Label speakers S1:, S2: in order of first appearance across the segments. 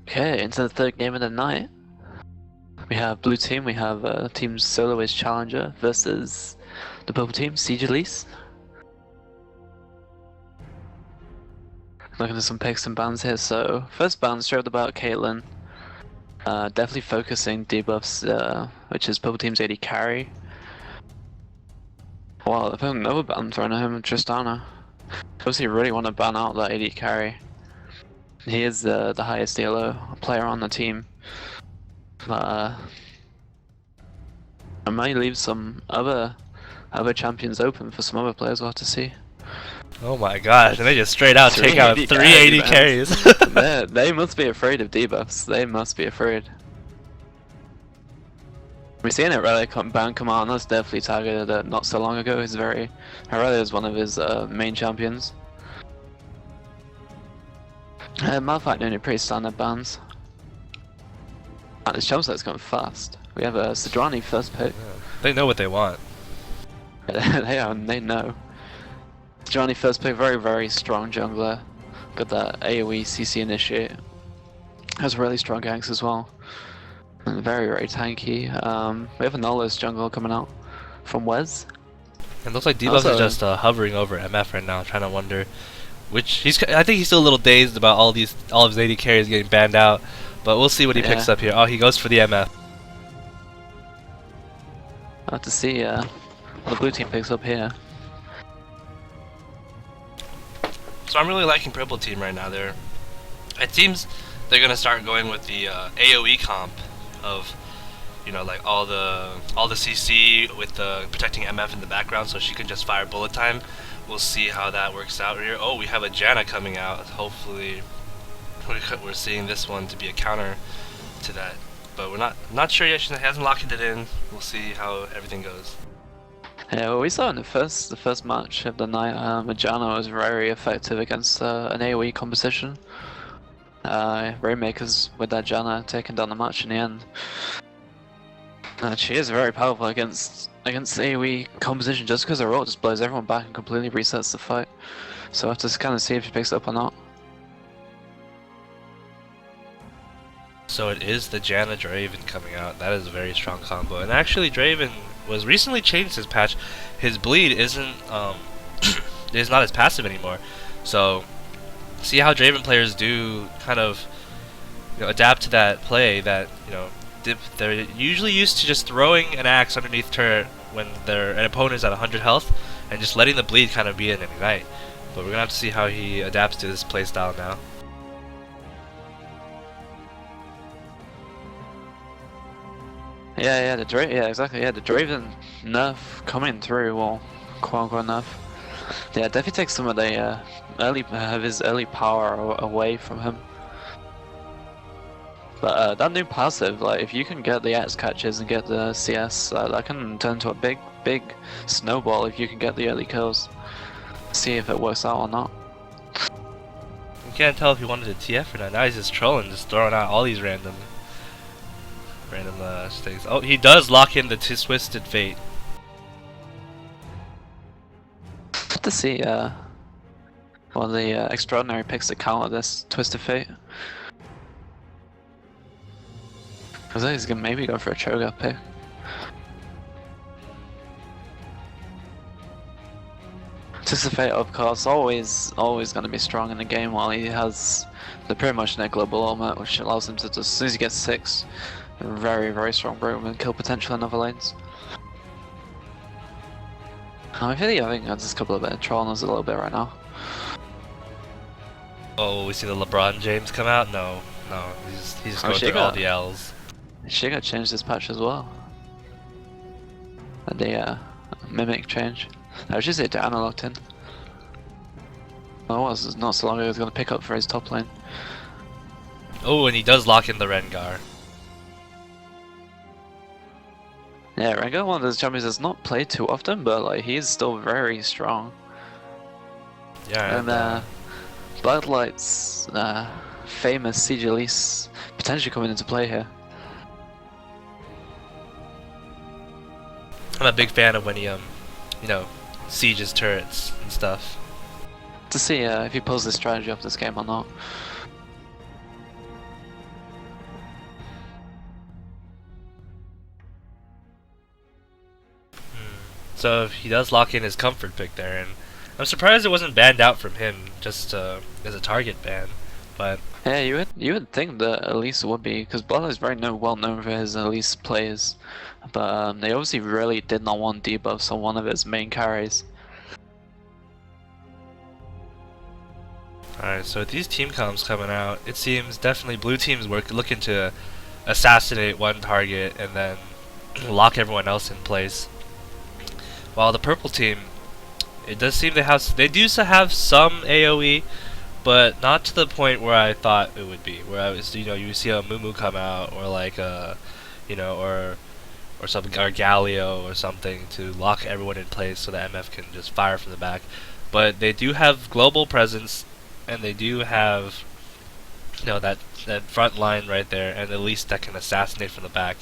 S1: Okay, into the third game of the night. We have blue team, we have team Soloist Challenger versus the purple team, Elise. Looking at some picks and bans here, so first ban straight about Caitlyn. Definitely focusing debuffs, which is purple team's AD carry. Wow, I've had another ban thrown at him, Tristana. Obviously really want to ban out that AD carry. He is the highest elo player on the team. But I might leave some other champions open for some other players. We'll have to see.
S2: Oh my gosh, and they just straight out take out 380 carries.
S1: They must be afraid of debuffs. They must be afraid. We've seen it really ban come out, and that's definitely targeted not so long ago. He's Aurelia is one of his main champions. Malphite doing pretty standard bans. And this jump set's going fast. We have a Sedrani first pick.
S2: Yeah. They know what they want.
S1: They know. Sedrani first pick, very strong jungler. Got that AoE CC initiate. Has really strong ganks as well. And very tanky. We have a Nullis jungle coming out from Wes.
S2: It looks like Debuff is just hovering over MF right now, trying to wonder which I think he's still a little dazed about all of his AD carries getting banned out, but we'll see what he picks up here. Oh, he goes for the MF.
S1: I'll have to see what the blue team picks up here.
S2: So I'm really liking purple team right now. It seems they're gonna start going with the AOE comp of, you know, like all the CC with the protecting MF in the background, so she can just fire bullet time. We'll see how that works out here. Oh, we have a Janna coming out. Hopefully, we're seeing this one to be a counter to that, but we're not sure yet. She hasn't locked it in. We'll see how everything goes.
S1: Yeah, well, we saw in the first match of the night, Janna was very effective against an AoE composition. Rainmakers with that Janna taking down the match in the end. She is very powerful against AoE composition, just because her ult just blows everyone back and completely resets the fight. So I have to kind of see if she picks it up or not.
S2: So it is the Janna Draven coming out. That is a very strong combo. And actually, Draven was recently changed his patch. His bleed isn't is not as passive anymore. So see how Draven players do kind of, you know, adapt to that play that, you know, they're usually used to just throwing an axe underneath turret when an opponent is at 100 health and just letting the bleed kind of be an ignite. But we're gonna have to see how he adapts to this playstyle now.
S1: Yeah, exactly. Yeah, the Draven nerf coming through, well, quote unquote nerf. Yeah, definitely takes some of the his early power away from him. But that new passive, like if you can get the X catches and get the CS, that can turn into a big snowball if you can get the early kills. See if it works out or not.
S2: You can't tell if he wanted a TF or not. Now he's just trolling, just throwing out all these random things. Oh, he does lock in the Twisted Fate.
S1: Good to see one of the extraordinary picks to counter this Twisted Fate. I think he's gonna maybe go for a Cho'Gath pick. Twisted Fate, of course, always gonna be strong in the game while he has the pretty much net global ultimate, which allows him to just, as soon as he gets 6, very strong broom and kill potential in other lanes. I think that's just a couple of bit trolling us a little bit right now.
S2: Oh, we see the LeBron James come out? No, he's just going through all the L's.
S1: She got changed this patch as well. And the mimic change. I was just Janna locked in. Oh, it was not so long ago he was going to pick up for his top lane.
S2: Oh, and he does lock in the Rengar.
S1: Yeah, Rengar, one of those champions that's not played too often, but like he is still very strong.
S2: Yeah,
S1: and Bloodlight's famous Siege Elise potentially coming into play here.
S2: I'm a big fan of when he, you know, sieges turrets and stuff.
S1: To see if he pulls this strategy off this game or not.
S2: So he does lock in his comfort pick there, and I'm surprised it wasn't banned out from him just as a target ban. But
S1: Yeah, you would think that Elise would be, because Bloodline is very well known for his Elise plays, but they obviously really did not want debuffs on one of his main carries.
S2: alright, so with these team comps coming out, it seems definitely blue teams were looking to assassinate one target and then lock everyone else in place. While the purple team, it does seem they do have some AoE, but not to the point where I thought it would be. Where I was, you see a Mumu come out, or like or something, or Galio or something to lock everyone in place so that MF can just fire from the back. But they do have global presence, and they do have that front line right there, and at least that can assassinate from the back.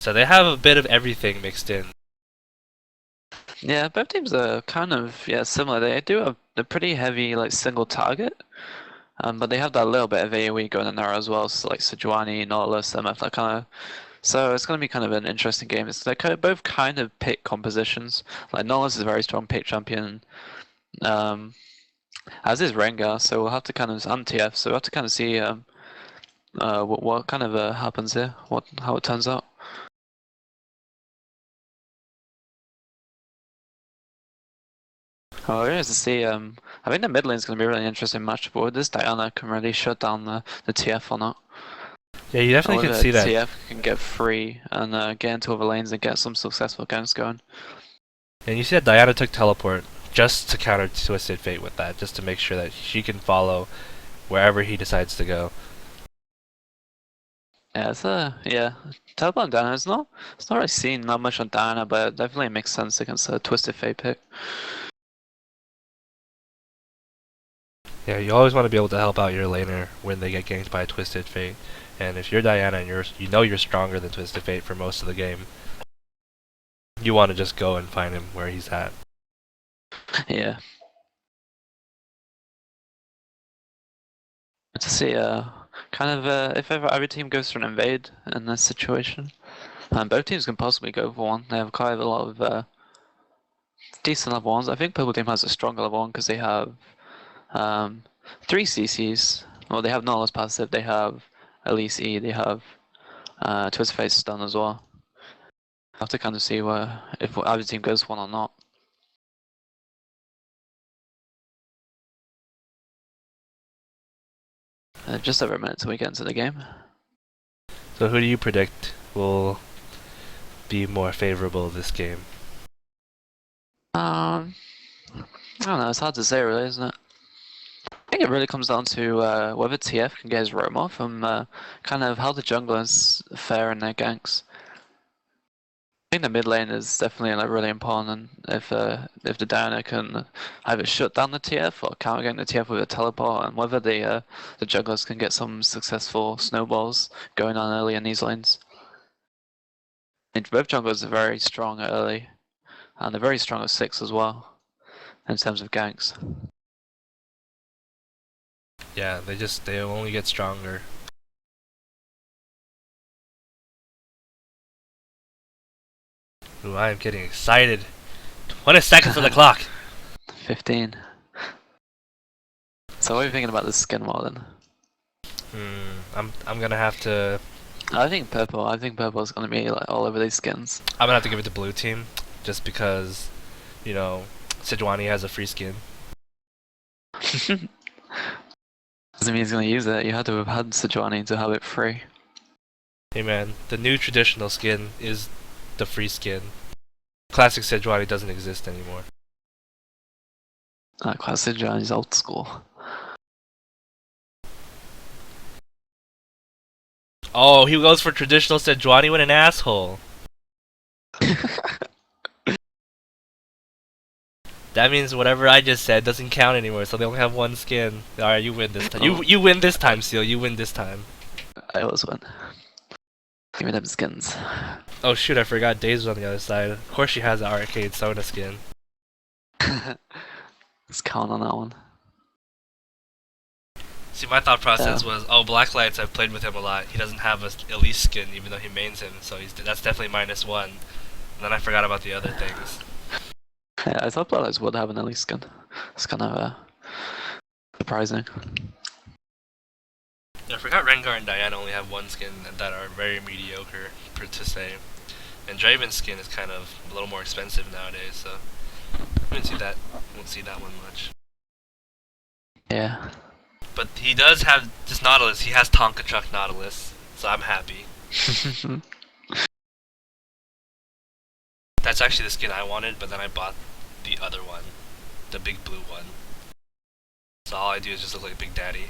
S2: So they have a bit of everything mixed in.
S1: Yeah, both teams are kind of similar. They do have a pretty heavy like single target, but they have that little bit of AoE going in there as well. So like Sejuani, Nautilus, MF, that kind of. So it's going to be kind of an interesting game. They're both kind of pick compositions. Like Nautilus is a very strong pick champion, as is Rengar. So we'll have to kind of TF. So we'll have to kind of see what kind of happens here, how it turns out. Oh, it is to see. I think the mid lane is going to be a really interesting match, but this Diana can really shut down the TF or not.
S2: Yeah, you definitely can see that.
S1: TF can get free and get into other lanes and get some successful ganks going.
S2: And you see that Diana took teleport just to counter Twisted Fate with that, just to make sure that she can follow wherever he decides to go.
S1: Yeah, teleport on Diana. It's not really seen that much on Diana, but it definitely makes sense against a Twisted Fate pick.
S2: Yeah, you always want to be able to help out your laner when they get ganked by a Twisted Fate. And if you're Diana and you're stronger than Twisted Fate for most of the game, you want to just go and find him where he's at.
S1: Yeah. To see if ever every team goes for an invade in this situation, both teams can possibly go for one. They have quite a lot of decent level ones. I think Purple team has a stronger level one because they have 3 CCs. Well, they have Nautilus passive. They have Elise E. They have Twisted Fate stun as well. I have to kind of see if either team goes for one or not. Just over a minute till we get into the game.
S2: So who do you predict will be more favorable this game?
S1: I don't know, it's hard to say really, isn't it? I think it really comes down to whether TF can get his roam off and kind of how the junglers fare in their ganks. I think the mid lane is definitely like really important, and if the Diana can either shut down the TF or counter gank the TF with a teleport, and whether the junglers can get some successful snowballs going on early in these lanes. And both junglers are very strong early, and they're very strong at 6 as well, in terms of ganks.
S2: Yeah, they only get stronger. Ooh, I am getting excited. 20 seconds on the clock.
S1: 15. So what are you thinking about this skin model then?
S2: I'm gonna have to.
S1: I think purple is gonna be like all over these skins.
S2: I'm gonna have to give it to blue team, just because, Sejuani has a free skin.
S1: Doesn't mean he's gonna use it. You had to have had Sejuani to have it free.
S2: Hey man, the new traditional skin is the free skin. Classic Sejuani doesn't exist anymore.
S1: Classic Sejuani's old school.
S2: Oh, he goes for traditional Sejuani, what an asshole. That means whatever I just said doesn't count anymore, so they only have one skin. Alright, you win this time. You win this time, Seal. You win this time.
S1: I always win. Give me them skins.
S2: Oh shoot, I forgot Days was on the other side. Of course she has the arcade soda skin.
S1: Let's count on that one.
S2: See, my thought process was, oh, Blacklights, I've played with him a lot. He doesn't have a Elise skin, even though he mains him, so that's definitely -1. Then I forgot about the other things.
S1: Yeah, I thought Bloodlines would have an Elise skin. It's kind of surprising.
S2: I forgot Rengar and Diana only have one skin that are very mediocre, to say. And Draven's skin is kind of a little more expensive nowadays, so won't see that one much.
S1: Yeah.
S2: But he does have this Nautilus. He has Tonka Truck Nautilus, so I'm happy. That's actually the skin I wanted, but then I bought the other one, the big blue one. So all I do is just look like Big Daddy.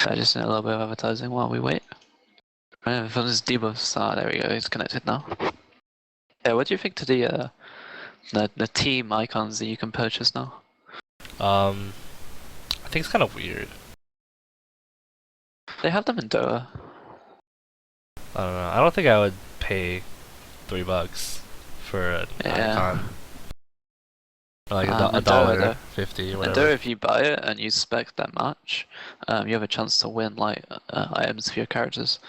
S1: I just need a little bit of advertising while we wait. For this debuff, there we go, it's connected now. Yeah, what do you think to the team icons that you can purchase now?
S2: I think it's kind of weird.
S1: They have them in Dota.
S2: I don't know. I don't think I would pay $3 for an icon. Or like $1.50 or whatever.
S1: And if you buy it and you spec that match, you have a chance to win like items for your characters.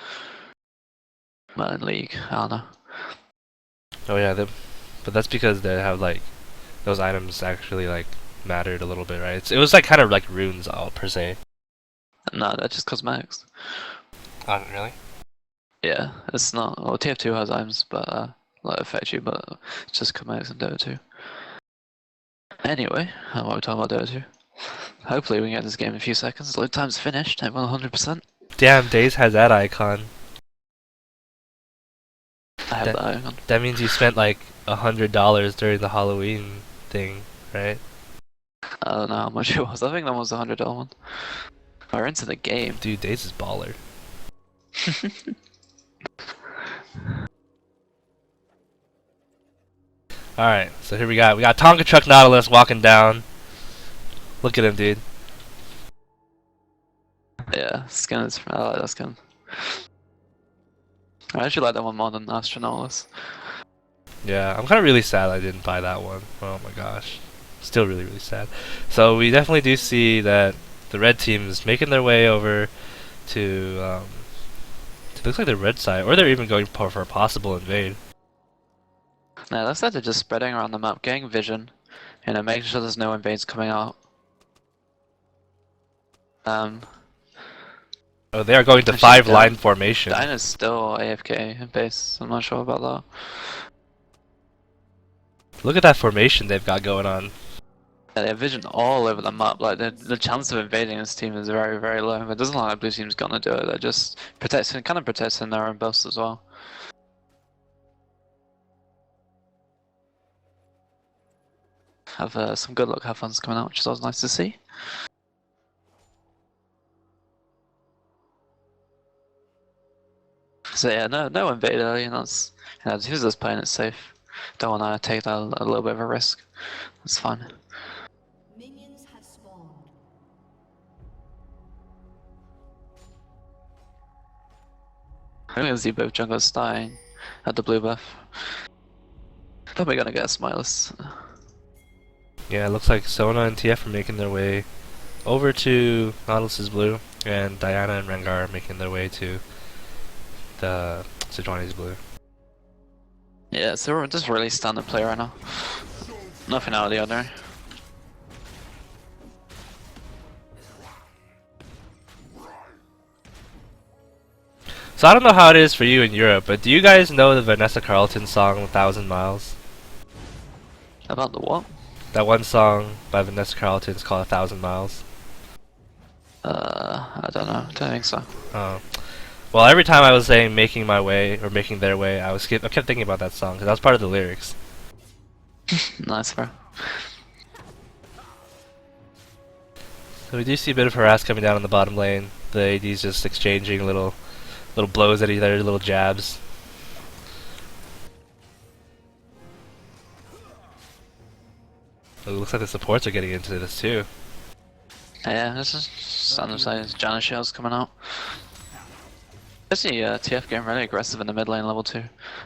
S1: In League, I don't know.
S2: Oh yeah, but that's because they have like those items actually like mattered a little bit, right? It was like kind of like runes all per se.
S1: No, that's just cosmetics.
S2: Oh, really?
S1: Yeah, it's not. Well, TF2 has items, but like affect you, but it's just cosmetics in Dota 2. Anyway, what are we talking about Dota 2? Hopefully we can get this game in a few seconds. Load time's finished. I'm 100%.
S2: Damn, Daze has that icon.
S1: I have that icon.
S2: That means you spent like $100 during the Halloween thing, right?
S1: I don't know how much it was. I think that was the $100 one. We're into the game.
S2: Dude, Daze is baller. Alright, so here we got Tonka Truck Nautilus walking down. Look at him, dude.
S1: Yeah, skin is. I like that skin. I actually like that one more than Astronautus.
S2: Yeah, I'm kind of really sad I didn't buy that one. Oh my gosh. Still really, really sad. So we definitely do see that the red team is making their way over to it looks like the red side, or they're even going for a possible invade.
S1: Yeah, looks like they're just spreading around the map, getting vision, making sure there's no invades coming out.
S2: Oh, they are going to 5-line formation.
S1: Dyna's still AFK in base, I'm not sure about that.
S2: Look at that formation they've got going on.
S1: Yeah, they have vision all over the map, like the chance of invading this team is very, very low. It doesn't look like blue team's gonna do it, they're just kind of protecting their own buffs as well. Have some good luck, have fun's coming out, which is always nice to see. So yeah, no invader, who's just playing it safe. Don't want to take that a little bit of a risk. That's fine.
S3: Minions have spawned.
S1: I'm gonna see both junglers dying at the blue buff. Probably gonna get a Smileless.
S2: Yeah, it looks like Sona and TF are making their way over to Nautilus's blue, and Diana and Rengar are making their way to the Sejuani's blue.
S1: Yeah, so we're just really standard play right now. Nothing out of the ordinary.
S2: So I don't know how it is for you in Europe, but do you guys know the Vanessa Carlton song 1,000 Miles?
S1: About the what?
S2: That one song by Vanessa Carlton is called 1,000 Miles.
S1: I don't know. Don't think so.
S2: Oh. Well, every time I was saying making my way or making their way, I kept thinking about that song because that was part of the lyrics.
S1: Nice, bro.
S2: So we do see a bit of harass coming down on the bottom lane. The AD's just exchanging little blows at each other, little jabs. It looks like the supports are getting into this too.
S1: Yeah, this is standard size. Janna Shell's coming out. I see TF getting really aggressive in the mid lane level 2.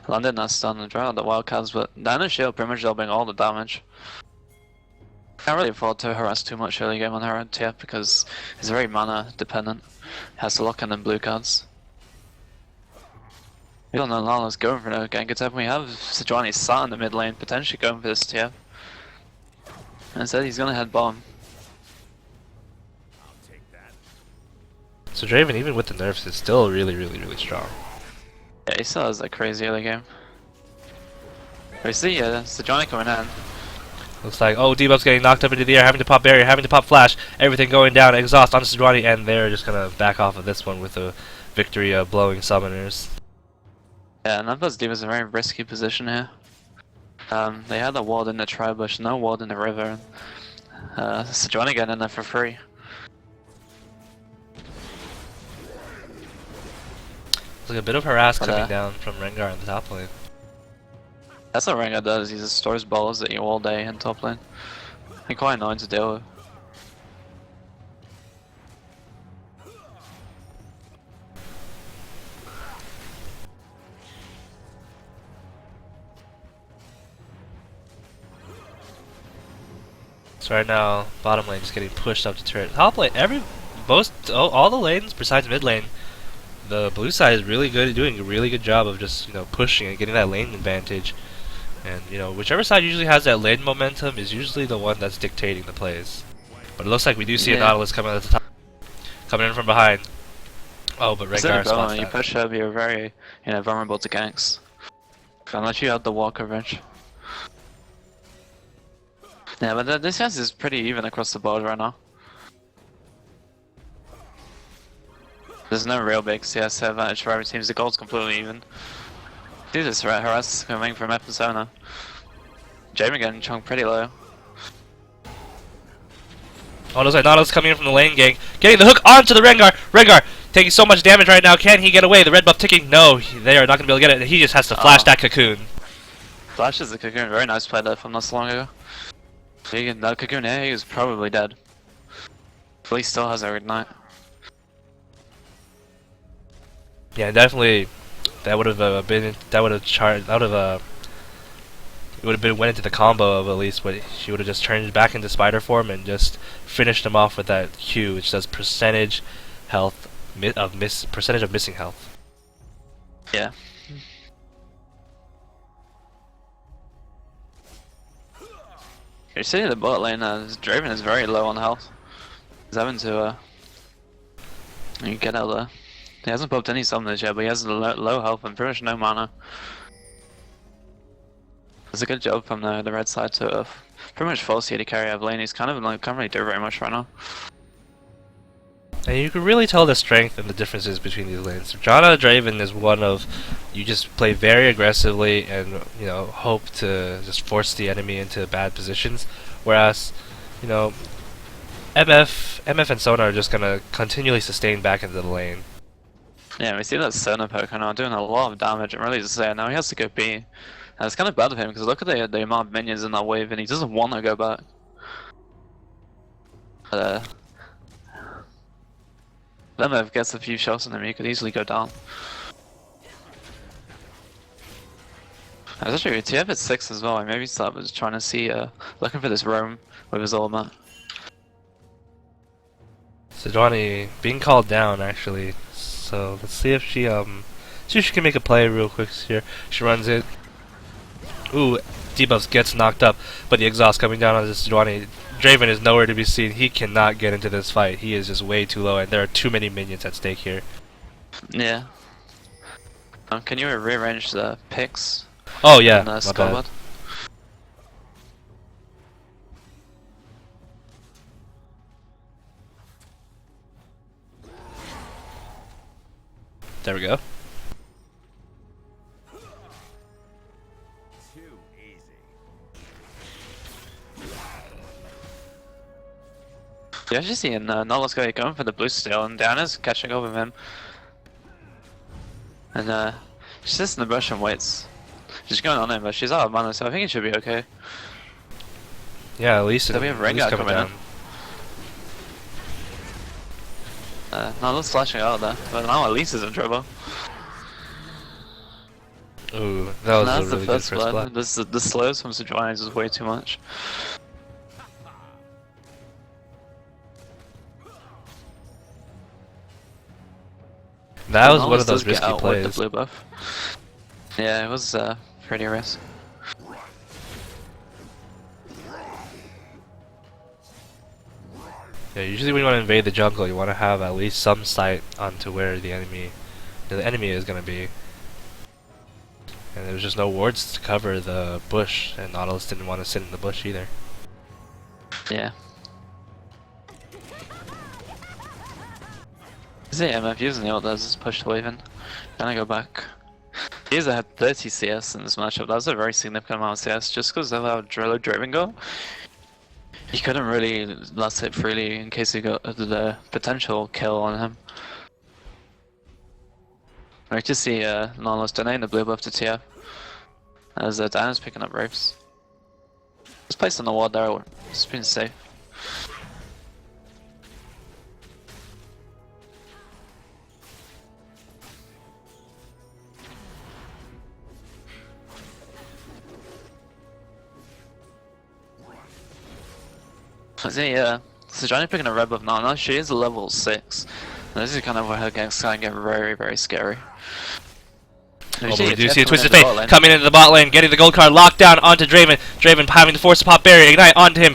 S1: Landing that stun and drawing out the wildcards, but Dyna Shield pretty much doing all the damage. Can't really afford to harass too much early game on her own TF because it's very mana dependent. has to lock in them blue cards. We don't know Lala's going for no gank attack. We have Sejuani's Seaal in the mid lane, potentially going for this TF. Instead, he's gonna head bottom.
S2: So Draven, even with the nerfs, is still really strong.
S1: Yeah, he still has that crazy early game. We see Sejuani coming in.
S2: Looks like, oh, Debuff's getting knocked up into the air, having to pop barrier, having to pop flash, everything going down, exhaust onto Sejuani, and they're just gonna back off of this one with a victory of blowing summoners.
S1: Yeah, and those Divas in a very risky position here. They had the ward in the tri-bush, no ward in the river. Sejuani getting in there for free.
S2: There's like a bit of harass coming down from Rengar in the top lane.
S1: That's what Rengar does, he just stores balls at you all day in top lane. And quite annoying to deal with.
S2: So right now, bottom lane just getting pushed up to turret. Top lane, all the lanes besides mid lane, the blue side is really good, doing a really good job of just pushing and getting that lane advantage. And whichever side usually has that lane momentum is usually the one that's dictating the plays. But it looks like we do see a Nautilus coming at the top, coming in from behind. Oh, but Rengar spots
S1: when you
S2: that.
S1: push up, you're very vulnerable to ganks. Unless you have the wall coverage. Yeah, but this chance is pretty even across the board right now. There's no real big CS advantage for every team. The goal's completely even. Dude, this harass coming from Epicenter. Jamin getting chunked pretty low.
S2: Oh, looks like Nautilus coming in from the lane gang, getting the hook onto the Rengar. Rengar taking so much damage right now. Can he get away? The red buff ticking. No, they are not going to be able to get it. He just has to flash that cocoon.
S1: Flashes the cocoon. Very nice play there from not so long ago. That cocoon here, he was probably dead. Elise still has her ignite.
S2: Yeah, definitely. That would have went into the combo of Elise, but she would have just turned back into spider form and just finished him off with that Q, which does percentage of missing health.
S1: Yeah. You're seeing the bot lane, Draven is very low on health. He's having to get out there. He hasn't popped any summoners yet, but he has low health and pretty much no mana. It's a good job from the red side to pretty much force you to carry out of lane. He's kind of can't really do very much right now.
S2: And you can really tell the strength and the differences between these lanes. Janna Draven is one of, you just play very aggressively and hope to just force the enemy into bad positions, whereas MF and Sona are just gonna continually sustain back into the lane.
S1: Yeah, we see that Sona poke now doing a lot of damage and really just saying now he has to go B. And it's kind of bad of him because look at the amount of minions in that wave and he doesn't want to go back. But MF gets a few shots on him, he could easily go down. That's actually TF at 6 as well, maybe Slap was trying to see, looking for this roam with his ultimate.
S2: Sejuani being called down actually, so let's see if she can make a play real quick here. She runs it. Ooh, debuffs gets knocked up, but the exhaust coming down on this Sejuani. Draven is nowhere to be seen. He cannot get into this fight. He is just way too low, and there are too many minions at stake here.
S1: Yeah. Can you rearrange the picks?
S2: Oh yeah,
S1: On the
S2: my bad. There we go.
S1: Yeah, actually seeing Nola's going for the blue still, and Diana's catching up with him. And she sits in the bush and waits. She's going on him, but she's out of mana, so I think it should be okay.
S2: Yeah, at least
S1: we have Rengar coming down. Nola's flashing out there, but now Elise is in trouble.
S2: Ooh, that was a really good first blood.
S1: The slows from Sejuani is way too much.
S2: That was one
S1: Nautilus
S2: of those
S1: does get
S2: risky
S1: out with the
S2: plays.
S1: blue buff. Yeah, it was pretty risky.
S2: Yeah, usually when you want to invade the jungle, you want to have at least some sight onto where the enemy is going to be. And there was just no wards to cover the bush, and Nautilus didn't want to sit in the bush either.
S1: Yeah. Is it MF using the ult does just push the wave in? Can I go back? He's had 30 CS in this matchup. That was a very significant amount of CS just because of how Draven go. He couldn't really last hit freely in case he got the potential kill on him. I like to see Nautilus donating the blue buff to TF as Diana's picking up rapes. Just placed on the ward there, it's been safe. I see, Sejuani picking a red buff now. She is level 6. And this is kind of where her ganks can get very, very scary.
S2: Oh, but we do see a Twisted Fate coming into the bot lane, getting the gold card locked down onto Draven. Draven having to force the pop barrier, ignite onto him.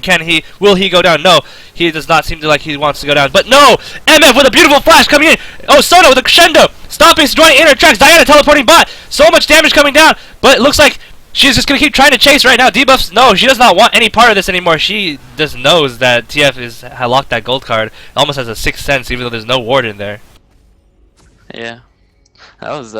S2: Will he go down? No, he does not seem to like he wants to go down. But no, MF with a beautiful flash coming in. Oh, Soda with a crescendo, stopping Sejuani in her tracks. Diana teleporting bot. So much damage coming down, but it looks like she's just gonna keep trying to chase right now. Debuffs, no, she does not want any part of this anymore. She just knows that TF has locked that gold card. Almost has a 6th sense, even though there's no ward in there.
S1: Yeah, that was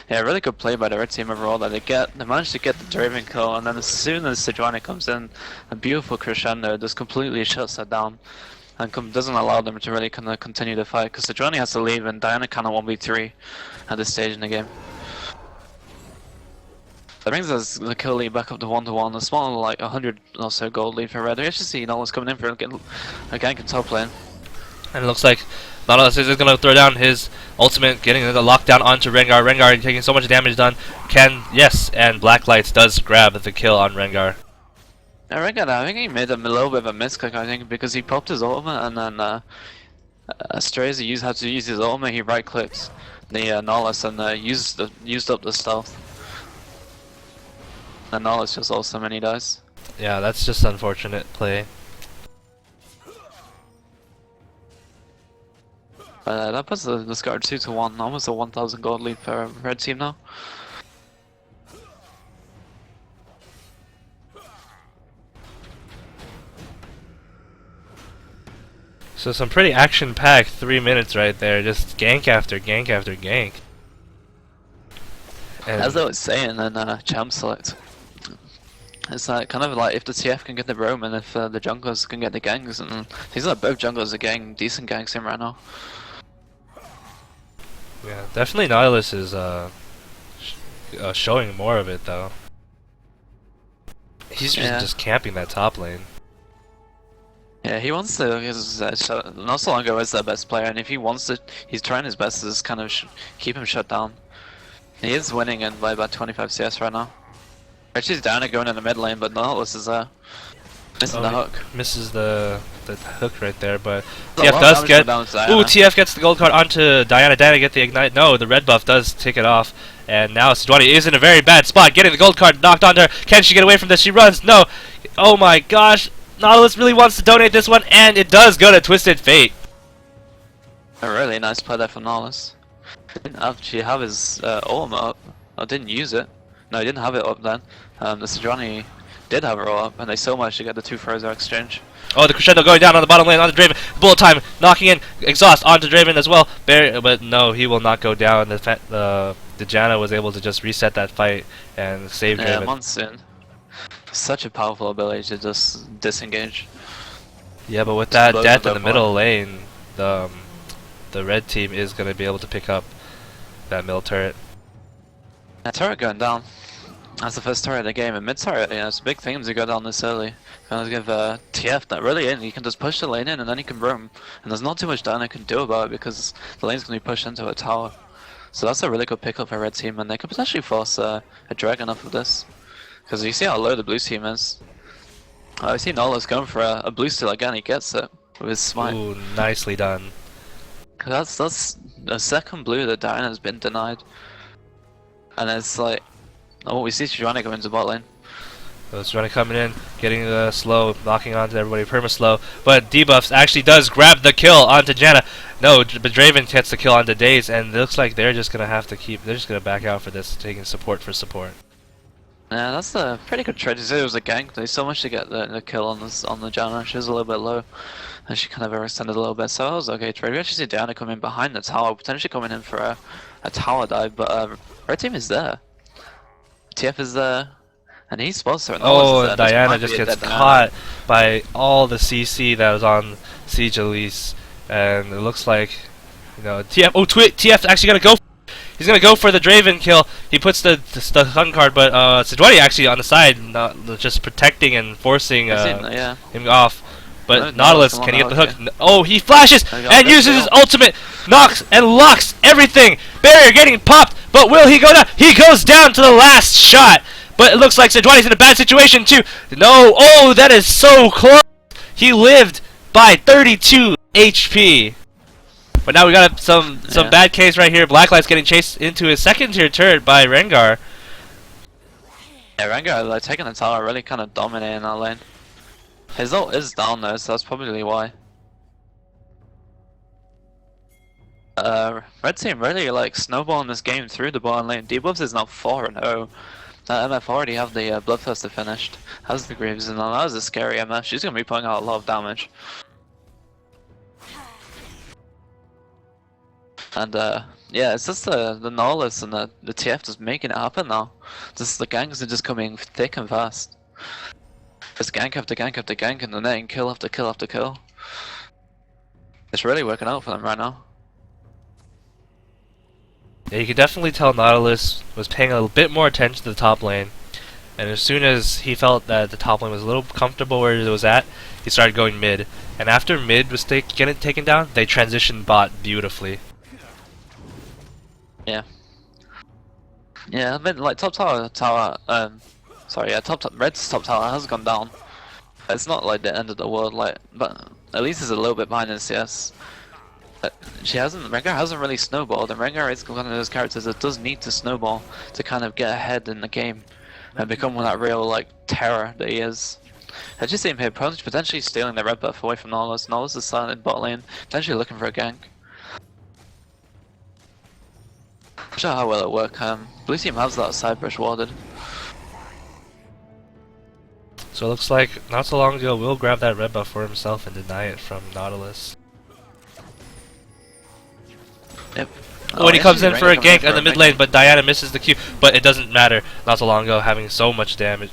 S1: yeah, really good play by the red team overall. That they managed to get the Draven kill, and then as soon as Sejuani comes in, a beautiful crescendo just completely shuts that down, and doesn't allow them to really kind of continue the fight because Sejuani has to leave, and Diana kind of 1v3 at this stage in the game. That brings us the kill lead back up to 1-1. A small, like 100 or so gold lead for red. We actually see Nautilus coming in for a gank in top lane.
S2: And it looks like Nautilus is going to throw down his ultimate, getting the lockdown onto Rengar. Rengar taking so much damage done. Yes, and Black Lights does grab the kill on Rengar.
S1: Yeah, Rengar, I think he made a little bit of a misclick, I think, because he popped his ultimate and then Strazy had to use his ultimate. He right clicked the Nautilus and used up the stealth. And Nautilus just also and he dies.
S2: Yeah, that's just unfortunate play.
S1: That puts the score 2-1, almost a 1,000 gold lead for red team now.
S2: So some pretty action-packed 3 minutes right there, just gank after gank after gank. And
S1: as I was saying in Champ Select, it's kind of like if the TF can get the roam and if the junglers can get the ganks, and these are both junglers are getting decent ganks in right now.
S2: yeah, definitely Nautilus is showing more of it though. He's just camping that top lane.
S1: Yeah, he wants to. Not so long ago was their best player, and if he wants to, he's trying his best to just kind of keep him shut down. He is winning in by about 25 CS right now. Actually, he's down and going in the mid lane, but Nautilus is missing the hook.
S2: Misses the hook right there, but TF does get. Ooh, TF gets the gold card onto Diana. Diana get the ignite. No, the red buff does take it off, and now Sejuani is in a very bad spot, getting the gold card knocked onto her. Can she get away from this? She runs. No. Oh my gosh. Nautilus really wants to donate this one, and it does go to Twisted Fate.
S1: A really nice play there from Nautilus. Didn't actually have his ultimate up. I didn't use it. No, he didn't have it up then. The Sejuani did have it all up, and they still managed to get the 2 Frozer exchange.
S2: Oh, the crescendo going down on the bottom lane onto Draven. Bullet time knocking in exhaust onto Draven as well. But no, he will not go down. The Janna was able to just reset that fight and save Draven.
S1: Yeah, Monsoon. Such a powerful ability to just disengage.
S2: Yeah, but with that death in the middle lane, the red team is going to be able to pick up that middle turret.
S1: That turret going down. That's the first turret of the game, and mid turret, yeah, it's a big thing to go down this early. Kind of give TF that really in, he can just push the lane in and then he can roam. And there's not too much Diana can do about it because the lane's going to be pushed into a tower. So that's a really good pickup for red team, and they could potentially force a dragon off of this. Because you see how low the blue team is. I see Nautilus going for a blue steal again, he gets it with his smite.
S2: Ooh, nicely done.
S1: That's a second blue that Diana's been denied. And it's like, oh, we see Sejuani go into bot lane.
S2: So Sejuani coming in, getting the slow, knocking onto everybody, perma slow. But debuffs actually does grab the kill onto Janna. No, but Draven gets the kill onto Daze, and it looks like they're just gonna have to keep. They're just gonna back out for this, taking support for support.
S1: Yeah, that's a pretty good trade. You said it was a gank. They so much to get the kill on the Janna. She was a little bit low, and she kind of overextended a little bit. So that was okay trade. We actually see Diana come in behind the tower, potentially coming in for a tower dive. But red team is there. TF is there. And he's supposed to.
S2: Oh, Diana just gets caught by all the CC that was on Siege Elise, and it looks like, you know, TF. Oh, TF actually gonna go. He's gonna go for the Draven kill. He puts the stun card, but Sejuani actually on the side, just protecting and forcing him off. But Nautilus, can he get the hook? No. Oh, he flashes and uses his ultimate, knocks and locks everything. Barrier getting popped, but will he go down? He goes down to the last shot. But it looks like Sejuani's in a bad situation too. No, oh, that is so close. He lived by 32 HP. But now we got some bad case right here. Blacklight's getting chased into his second tier turret by Rengar.
S1: Yeah, Rengar like taking the tower, really kind of dominating that lane. His ult is down though, so that's probably why. Red team really like snowballing this game through the bottom lane. Debuffs is now 4-0. MF already have the Bloodthirster finished. Has the Greaves, and that was a scary MF. She's gonna be putting out a lot of damage. And yeah, it's just the Nautilus and the TF just making it happen now. Just the ganks are just coming thick and fast. Just gank after gank after gank, and the netting kill after kill after kill. It's really working out for them right now.
S2: Yeah, you could definitely tell Nautilus was paying a little bit more attention to the top lane, and as soon as he felt that the top lane was a little comfortable where it was at, he started going mid. And after mid was getting taken down, they transitioned bot beautifully.
S1: Yeah. Yeah, I mean, like top Red's top tower has gone down. It's not like the end of the world, like, but Elise is a little bit behind in CS. Rengar hasn't really snowballed, and Rengar is one of those characters that does need to snowball to kind of get ahead in the game and become that real like terror that he is. I just see him here potentially stealing the red buff away from Nautilus. Nautilus is silent in bot lane, potentially looking for a gank. Not sure how well it works. Blue team has that side brush warded.
S2: So it looks like not so long ago Will grab that red buff for himself and deny it from Nautilus.
S1: Yep.
S2: When he comes in for a gank in the mid lane, but Diana misses the Q. But it doesn't matter. Not so long ago, having so much damage.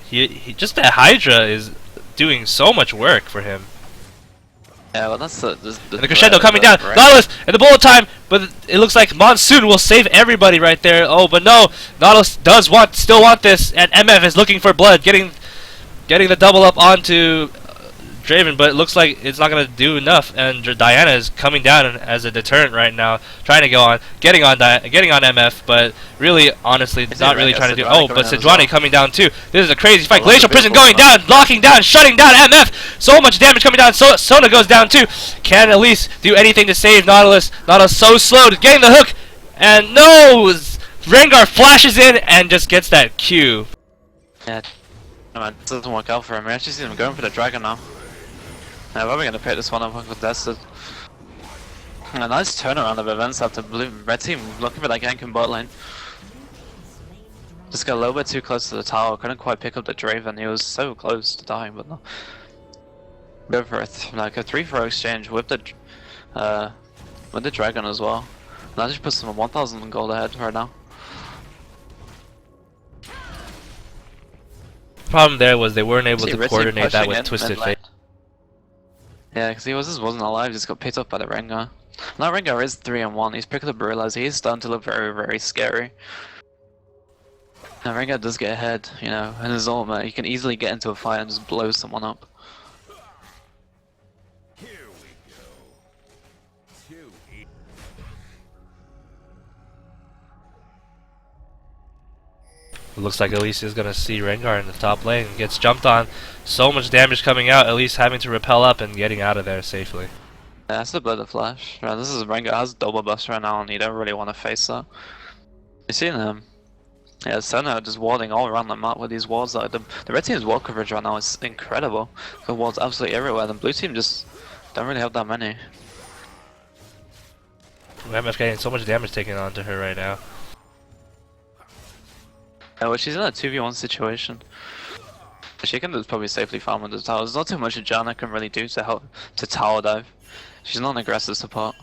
S2: He just that Hydra is doing so much work for him.
S1: Yeah, well that's the
S2: and the crescendo coming down. Nautilus and the bullet time, but it looks like Monsoon will save everybody right there. Oh, but no, Nautilus does still want this, and MF is looking for blood, getting the double up onto Draven, but it looks like it's not gonna do enough, and Diana is coming down as a deterrent right now, trying to getting on MF, but really, honestly, not really trying to do. Oh, but Sejuani coming down too. This is a crazy fight. Glacial Prison going down, locking down, shutting down MF. So much damage coming down. Sona goes down too. Can Elise do anything to save Nautilus? Nautilus so slow to getting the hook, and no, Rengar flashes in and just gets that Q.
S1: Yeah, no, it doesn't work out for him. We actually see him going for the dragon now. Yeah, we're gonna pick this one up uncontested. A nice turnaround of events after red team looking for that gank in bot lane. Just got a little bit too close to the tower, couldn't quite pick up the Draven. He was so close to dying, but no. Go for like a 3-4 exchange with the dragon as well. And that just puts them 1,000 gold ahead right now.
S2: Problem there was they weren't able to coordinate that with Twisted Fate.
S1: Yeah, because he wasn't alive, just got picked up by the Rengar. Now Rengar is 3-1, he's picked up Brula's, he's starting to look very, very scary. Now Rengar does get ahead, you know, and his ultimate, he can easily get into a fight and just blow someone up.
S2: It looks like Elise is going to see Rengar in the top lane. Gets jumped on. So much damage coming out. Elise having to repel up and getting out of there safely.
S1: Yeah, that's a bit of flash. Right, this is Rengar has double buffs right now, and you don't really want to face that. You see him? Yeah, Senna just warding all around the map with these wards. Like the red team's ward coverage right now is incredible. The wards absolutely everywhere. The blue team just don't really have that many.
S2: MF getting so much damage taken onto her right now.
S1: Yeah, well, she's in a 2v1 situation. She can just probably safely farm with the tower. There's not too much Janna can really do to help to tower dive. She's not an aggressive support.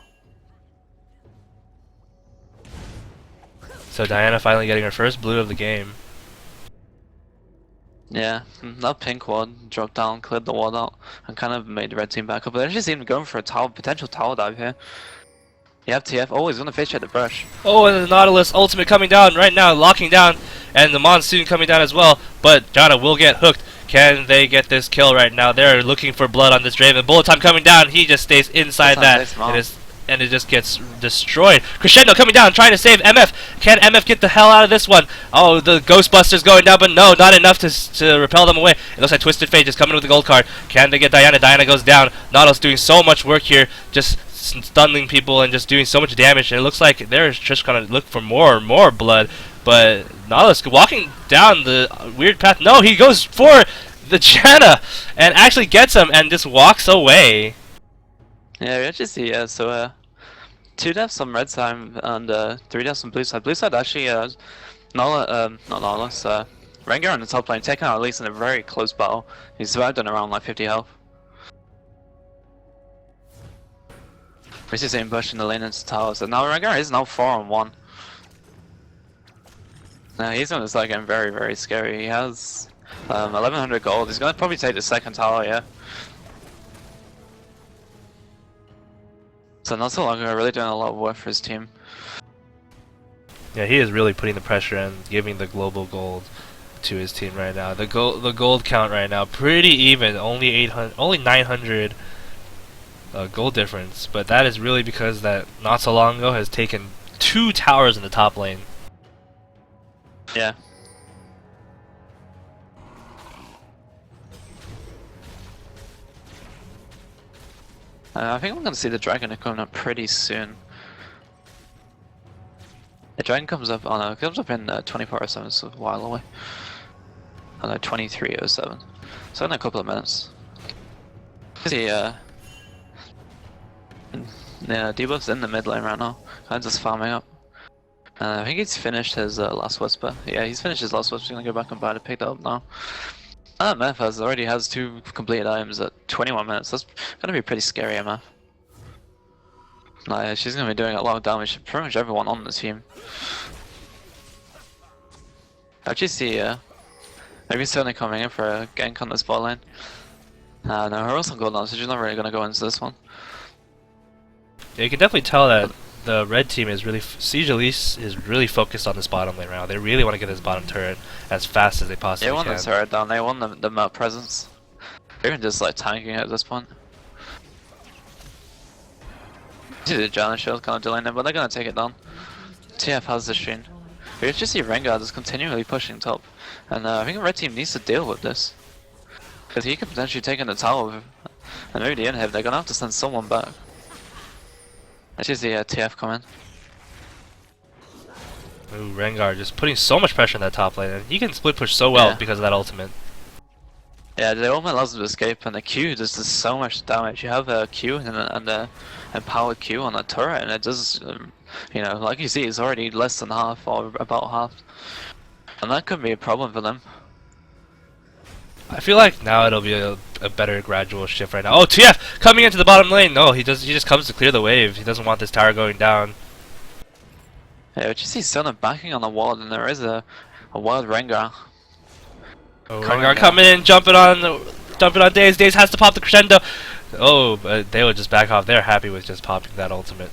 S2: So Diana finally getting her first blue of the game.
S1: Yeah, that pink ward dropped down, cleared the ward out, and kind of made the red team back up. But they're just even going for a tower, potential tower dive here. You have TF. Oh, he's gonna face check the brush.
S2: Oh, and the Nautilus ultimate coming down right now, locking down, and the Monsoon coming down as well. But Janna will get hooked. Can they get this kill right now? They're looking for blood on this Draven. Bullet time coming down. He just stays inside that, and it just gets destroyed. Crescendo coming down, trying to save MF. Can MF get the hell out of this one? Oh, the Ghostbusters going down, but no, not enough to repel them away. It looks like Twisted Fate just coming with the gold card. Can they get Diana? Diana goes down. Nautilus doing so much work here, just stunning people and just doing so much damage. And it looks like they're just gonna look for more and more blood. But Nautilus walking down the weird path. No, he goes for the Janna and actually gets him and just walks away.
S1: Yeah, we actually see, so 2 deaths on red side and 3 deaths on blue side. Blue side actually, not Nautilus, Rengar on the top lane, taking out Elise in a very close battle. He survived on around like 50 health. We see him pushing the lane into tower, so now Rengar is now 4-on-1. Now he's gonna start getting very, very scary. He has 1100 gold. He's gonna probably take the second tower, yeah. So not so long ago, really doing a lot of work for his team.
S2: Yeah, he is really putting the pressure and giving the global gold to his team right now. The gold count right now pretty even, only 800, only 900 gold difference. But that is really because that not so long ago has taken 2 towers in the top lane.
S1: Yeah. I think we're gonna see the dragon coming up pretty soon. The dragon comes up on comes up in 24:07, so a while away. Oh no, 23:07. So in a couple of minutes. See, yeah, debuff's in the mid lane right now. Kind of just farming up. I think he's finished his last whisper. Yeah, he's finished his last whisper. He's gonna go back and buy to pick that up now. MF already has 2 completed items at 21 minutes. That's gonna be pretty scary, MF. Like, she's gonna be doing a lot of damage to pretty much everyone on the team. I actually see, maybe Sony coming in for a gank on this bot lane. No, her also gold now, so she's not really gonna go into this one.
S2: Yeah, you can definitely tell that the red team is really, Siege Elise is really focused on this bottom lane right now. They really want to get this bottom turret as fast as they possibly can.
S1: They want the turret down, they want the map presence. They're even just like tanking it at this point. You see the Janna shield kind of delaying them, but they're gonna take it down. TF has the Sheen. We just see Rengar just continually pushing top. And I think the red team needs to deal with this. Because he could potentially take in the tower, and maybe the inhib, they're gonna have to send someone back. Actually, the TF coming.
S2: Ooh, Rengar just putting so much pressure on that top lane, and he can split push so well because of that ultimate.
S1: Yeah, the ultimate allows him to escape, and the Q just does so much damage. You have a Q and a empowered Q on the turret, and it does, you know, like you see, it's already less than half, or about half. And that could be a problem for them.
S2: I feel like now it'll be a better gradual shift right now. Oh, TF coming into the bottom lane. No, he just comes to clear the wave. He doesn't want this tower going down.
S1: Yeah, but you see Sona backing on the wall, and there is a wild Rengar.
S2: Oh, Rengar coming in, jumping on Daze. Daze has to pop the crescendo. Oh, but they would just back off. They're happy with just popping that ultimate.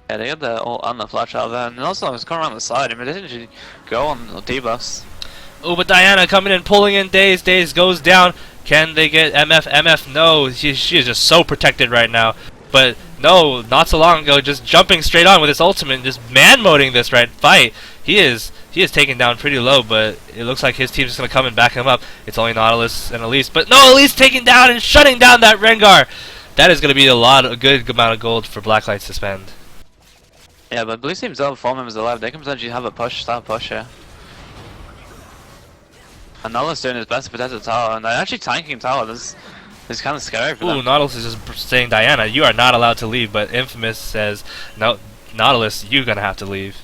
S1: Yeah, they got the ult and the flash out there, and also it's coming around the side. I mean, they didn't actually go on the debuffs.
S2: Oh, but Diana coming in, pulling in Daze. Daze goes down. Can they get MF? MF, no. She is just so protected right now. But no, not so long ago, just jumping straight on with his ultimate and just man-moding this fight. He is taken down pretty low, but it looks like his team's just going to come and back him up. It's only Nautilus and Elise. But no, Elise taking down and shutting down that Rengar. that is going to be a good amount of gold for Blacklights to spend.
S1: Yeah, but blue team's other 4 members alive. They can potentially have a push, start push here. And Nola's doing his best to protect the tower, and they're actually tanking tower. This is kind of scary for them.
S2: Ooh, Nautilus is just saying, Diana, you are not allowed to leave, but Infamous says, no, Nautilus, you're going to have to leave.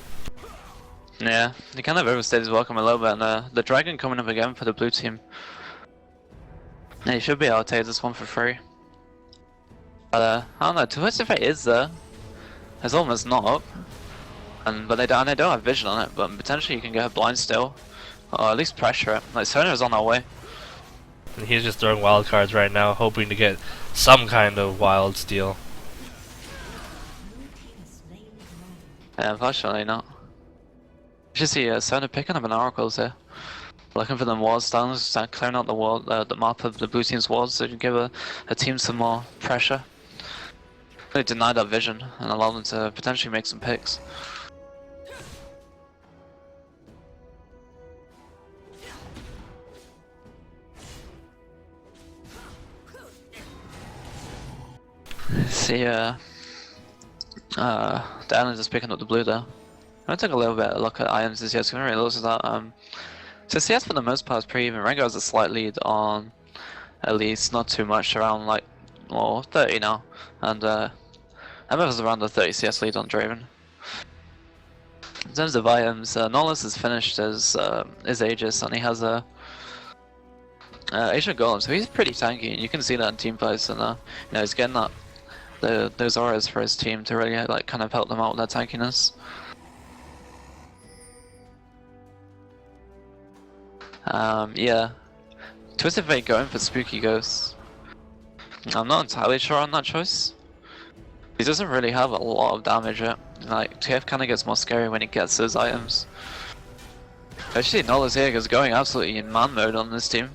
S1: Yeah, he kind of overstayed his welcome a little bit, and the dragon coming up again for the blue team. Yeah, he should be able to take this one for free. But I don't know, Twisted Fate is there. It's almost not up. But they don't have vision on it, but potentially you can get a blind still. Or at least pressure it. Like, Sona's on our way.
S2: And he's just throwing wild cards right now, hoping to get some kind of wild steal.
S1: Yeah, unfortunately not. You should see Sona picking up an oracles here. Looking for them wards stones, start clearing out the wall, the map of the blue team's wards so you can give a team some more pressure. Really deny that vision and allow them to potentially make some picks. See, Diana just picking up the blue there. I'm gonna take a little bit of a look at items this year, so I'm gonna really look at that. So CS for the most part is pretty even. Rengar has a slight lead on Elise, not too much, around like, well, 30 now. And MF is around the 30 CS lead on Draven. In terms of items, Nolus is finished as Aegis, and he has a Ancient Golem, so he's pretty tanky, and you can see that in team fights, and you know, he's getting that those auras for his team to really like kind of help them out with their tankiness. Yeah, Twisted Fate going for Spooky Ghosts. I'm not entirely sure on that choice. He doesn't really have a lot of damage yet. Like, TF kind of gets more scary when he gets those items. Actually, Nola's here is going absolutely in man mode on this team.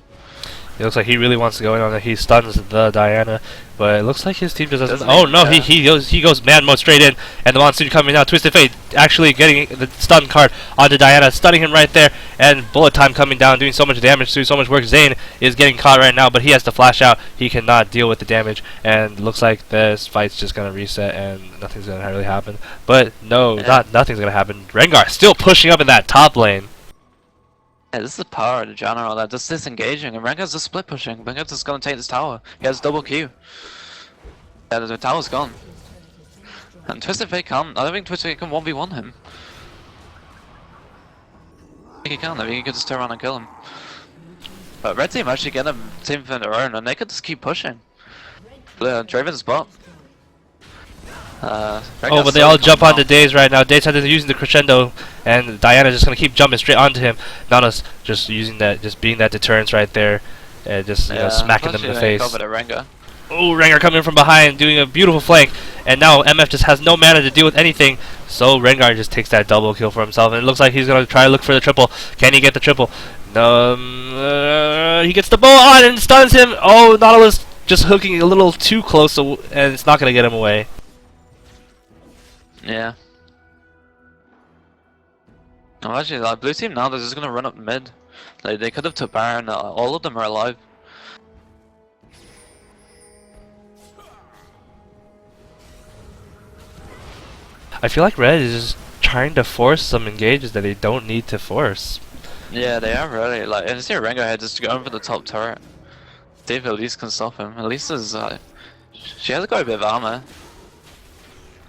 S2: It looks like he really wants to go in on it. He stuns the Diana, but it looks like his team just doesn't.
S1: Doesn't
S2: Oh no,
S1: yeah.
S2: he goes man mode straight in, and the monsoon coming out. Twisted Fate actually getting the stun card onto Diana, stunning him right there, and bullet time coming down, doing so much damage, doing so much work. Zane is getting caught right now, but he has to flash out. He cannot deal with the damage, and looks like this fight's just gonna reset, and nothing's gonna really happen. But no, nothing's gonna happen. Rengar still pushing up in that top lane.
S1: Yeah, this is the power of the general, that just disengaging, and Rengar's just split pushing. Rengar's just gonna take this tower. He has double Q. Yeah, the tower's gone. And Twisted Fate can't. I don't think Twisted Fate can 1v1 him. I think he can, I think he could just turn around and kill him. But Red Team actually get a team for their own, and they could just keep pushing. Draven's bot.
S2: Oh, but they all jump onto Daze right now. Daze is using the crescendo, and Diana's just gonna keep jumping straight onto him. Nanas just using that, just being that deterrence right there, and just you know, smacking them in the face. Oh, Rengar coming in from behind, doing a beautiful flank, and now MF just has no mana to deal with anything. So Rengar just takes that double kill for himself, and it looks like he's gonna try to look for the triple. Can he get the triple? No, he gets the bow on and stuns him. Oh, Nautilus just hooking a little too close, and it's not gonna get him away.
S1: Yeah. Oh, actually, like, blue team now, they're just gonna run up mid. Like, they could have took Baron, all of them are alive.
S2: I feel like Red is just trying to force some engages that they don't need to force.
S1: Yeah, they are really, like, and you see Rengar here just going for the top turret. See if Elise can stop him. Elise is, she has got a bit of armor.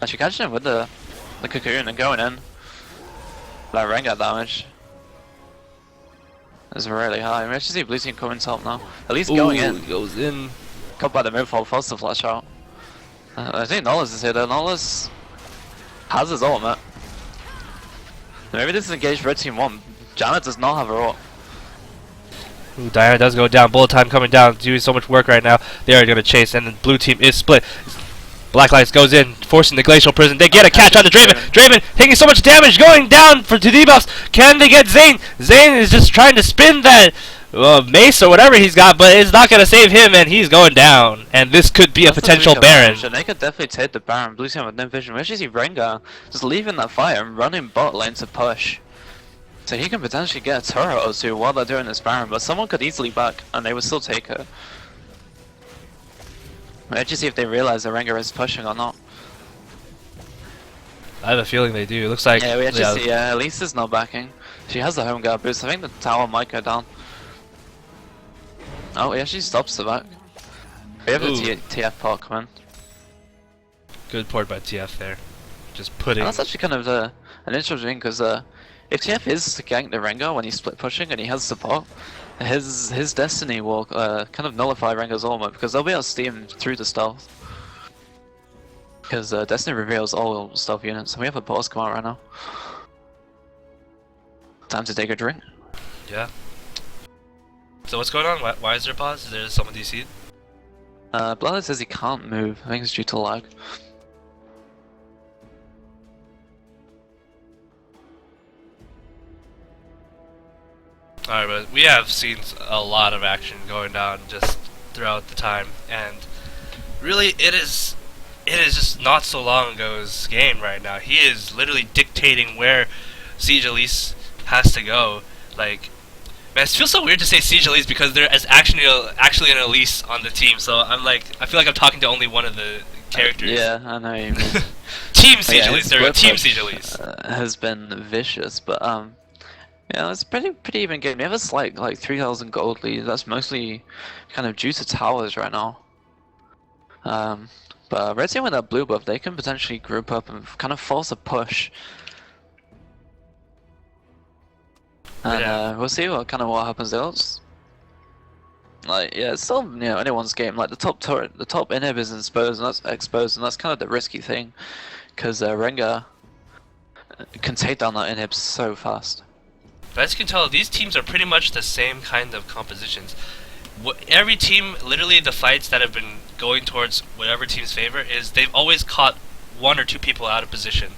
S1: And she catching him with the cocoon and going in. Like, Rengar damage is really high. We actually see blue team coming top now. Elise going in.
S2: Goes in.
S1: Caught by the move fall, forced to flash out. I think Nolus is here though. Nolus has his ultimate. Maybe this is engaged red team 1. Janet does not have her ult.
S2: Ooh, Diana does go down. Bullet time coming down, doing so much work right now. They are going to chase, and the blue team is split. Blacklights goes in, forcing the glacial prison. They get a catch on the Draven. Draven taking so much damage, going down to debuffs. Can they get Zane? Zane is just trying to spin that mace or whatever he's got, but it's not going to save him, and he's going down. And this could be a potential Baron.
S1: They could definitely take the Baron. Blue team with no vision. We actually see Rengar just leaving that fight and running bot lane to push. So he can potentially get a turret or two while they're doing this Baron, but someone could easily back, and they would still take her. Let's just see if they realize the Rengar is pushing or not.
S2: I have a feeling they do. It looks like
S1: Yeah, we actually see Elise is not backing. She has the home guard boost. I think the tower might go down. Oh, he actually stops the back. We have the TF part coming.
S2: Good port by TF there. Just putting.
S1: And that's actually kind of an interesting thing because if TF is to gank the Rengar when he's split pushing and he has support, his destiny will kind of nullify Rengar's ultimate because they'll be able to steam through the stealth. Because Destiny reveals all stealth units, and we have a boss come out right now. Time to take a drink.
S2: Yeah. So what's going on? Why is there a pause? Is there someone DC'd?
S1: Bloodlight says he can't move. I think it's due to lag.
S2: Alright, but we have seen a lot of action going down just throughout the time, and really it is just not so long ago's game right now. He is literally dictating where Siege Elise has to go. Like, man, it feels so weird to say Siege Elise because there is actually an Elise on the team, so I feel like I'm talking to only one of the characters.
S1: Yeah, I know you mean.
S2: Team Siege Elise, there Team Siege Elise.
S1: Has been vicious, but yeah, it's a pretty even game. We have a slight like 3,000 gold lead. That's mostly kind of due to towers right now. But Red Team with that blue buff, they can potentially group up and kind of force a push. And we'll see what happens there. Like, yeah, it's still anyone's game. Like the top turret, the top inhib is exposed, and that's kind of the risky thing, because Rengar can take down that inhib so fast.
S2: But as you can tell, these teams are pretty much the same kind of compositions. Every team, literally the fights that have been going towards whatever team's favor is they've always caught one or two people out of position.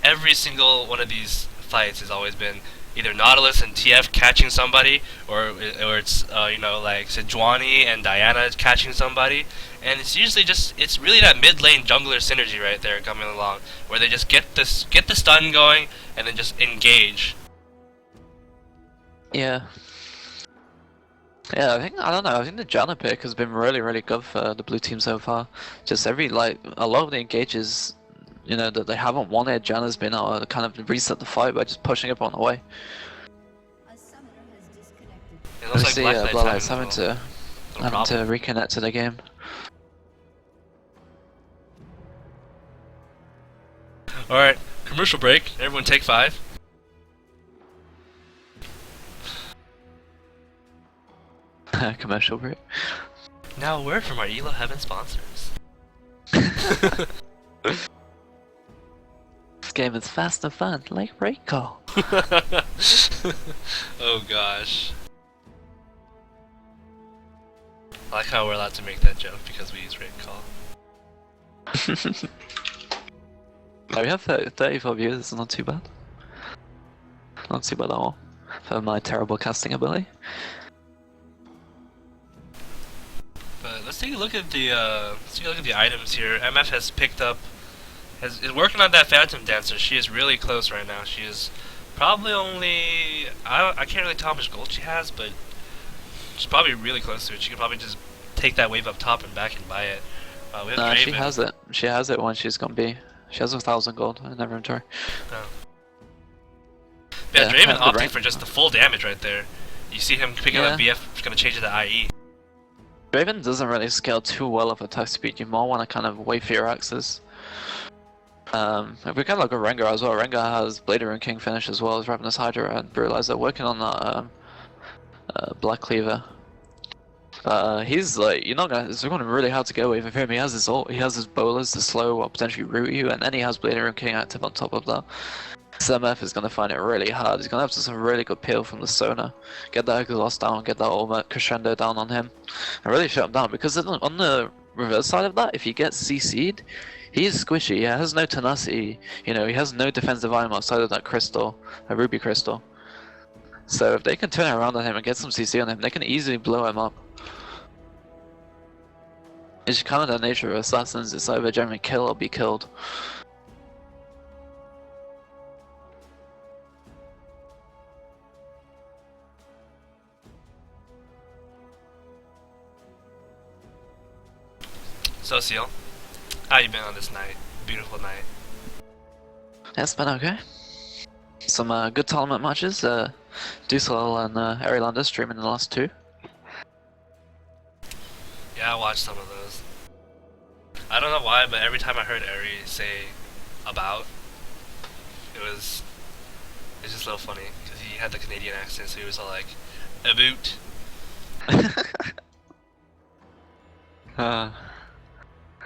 S2: Every single one of these fights has always been either Nautilus and TF catching somebody, or it's like Sejuani and Diana catching somebody, and it's usually it's really that mid lane jungler synergy right there coming along, where they just get the stun going and then just engage.
S1: Yeah. Yeah, I think the Janna pick has been really good for the blue team so far. Just a lot of the engages, that they haven't wanted, Janna's been able to kind of reset the fight by just pushing everyone away.
S3: A summoner has disconnected.
S2: It looks like
S1: see
S2: Blacklight's
S1: having to reconnect to the game.
S2: Alright, commercial break. Everyone take 5.
S1: Commercial break.
S2: Now a word from our Elo Heaven sponsors.
S1: This game is fast and fun, like Raycall.
S2: Oh gosh. I like how we're allowed to make that joke because we use Raycall.
S1: We have 34 viewers, it's not too bad. Not too bad at all. For my terrible casting ability.
S2: But let's take a look at the items here. MF has picked up, is working on that Phantom Dancer. She is really close right now. She is probably only, I can't really tell how much gold she has, but she's probably really close to it. She could probably just take that wave up top and back and buy it. We have Draven.
S1: She has it. She has it when she's gonna be. She has 1,000 gold in her inventory.
S2: Oh. Yeah, Draven opting for just the full damage right there. You see him picking up BF, just gonna change it to IE.
S1: Raiden doesn't really scale too well of attack speed. You more want to kind of wait for your axes. If we kind of look at Rengar as well, Rengar has Blade Rune King finish as well as Ravenous Hydra and Brutalizer working on that Black Cleaver. He's like, it's going to be really hard to get away from him. He has his ult, he has his bowlers to slow or potentially root you, and then he has Blade Rune King active on top of that. SMF is going to find it really hard. He's going to have some really good peel from the Sona. Get that exhaust down, get that ultimate crescendo down on him, and really shut him down. Because on the reverse side of that, if he gets CC'd, he is squishy. He has no tenacity. He has no defensive item outside of that crystal, a ruby crystal. So if they can turn around on him and get some CC on him, they can easily blow him up. It's kind of the nature of assassins. It's either generally kill or be killed.
S2: So Seaal, how you been on this night? Beautiful night.
S1: Yeah, it's been okay. Some good tournament matches. Seaal and Arilander streaming the last two.
S2: Yeah, I watched some of those. I don't know why, but every time I heard Ari say about, it's just a little funny because he had the Canadian accent, so he was all like, about.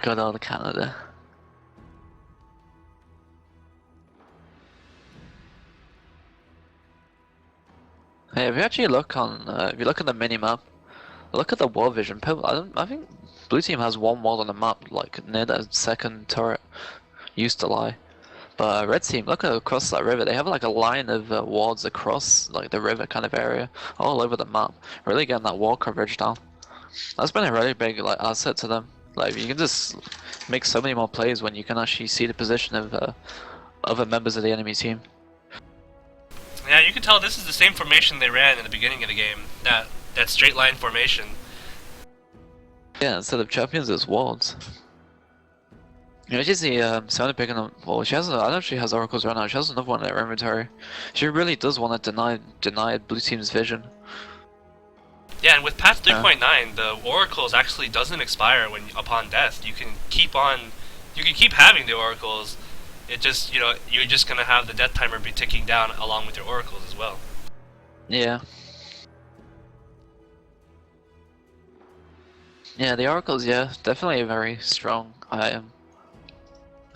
S1: Good old Canada. Hey, if you actually look on, if you look at the mini map, look at the wall vision. I think blue team has one wall on the map, like near the second turret. Used to lie, but red team, look at across that river. They have like a line of wards across like the river kind of area, all over the map. Really getting that wall coverage down. That's been a really big like asset to them. Like you can just make so many more plays when you can actually see the position of other members of the enemy team.
S2: Yeah, you can tell this is the same formation they ran in the beginning of the game. That straight line formation.
S1: Yeah, instead of champions, it's wards. You know, you see Sona picking up. Well, I don't know if she has oracles right now. She has another one in her inventory. She really does want to deny blue team's vision.
S2: Yeah, and with patch 3.9, the oracles actually doesn't expire upon death. You can keep having the oracles. It just, you're just gonna have the death timer be ticking down along with your oracles as well.
S1: Yeah. Yeah, the oracles, yeah, definitely a very strong item.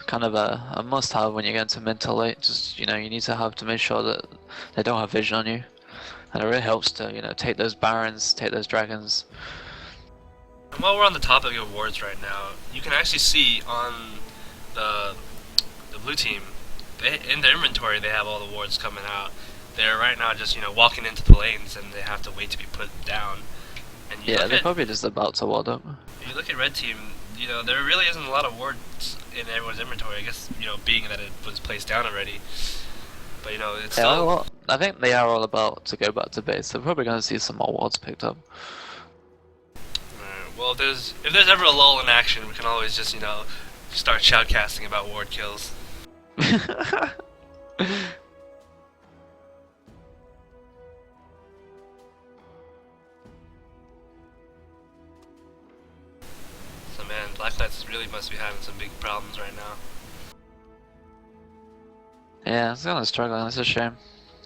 S1: Kind of a must-have when you get into mid to late. Just, you need to have to make sure that they don't have vision on you. And it really helps to, take those barons, take those dragons.
S2: And while we're on the topic of wards right now, you can actually see on the blue team, in their inventory they have all the wards coming out. They're right now just, walking into the lanes and they have to wait to be put down. And
S1: yeah, they're probably just about to ward up.
S2: If you look at red team, there really isn't a lot of wards in everyone's inventory. I guess, being that it was placed down already. But, it's still...
S1: Well, I think they are all about to go back to base. They're probably going to see some more wards picked up.
S2: Well, if there's ever a lull in action, we can always just, start shoutcasting about ward kills. So man, Black Knights really must be having some big problems right now.
S1: Yeah, it's kind of struggling. It's a shame.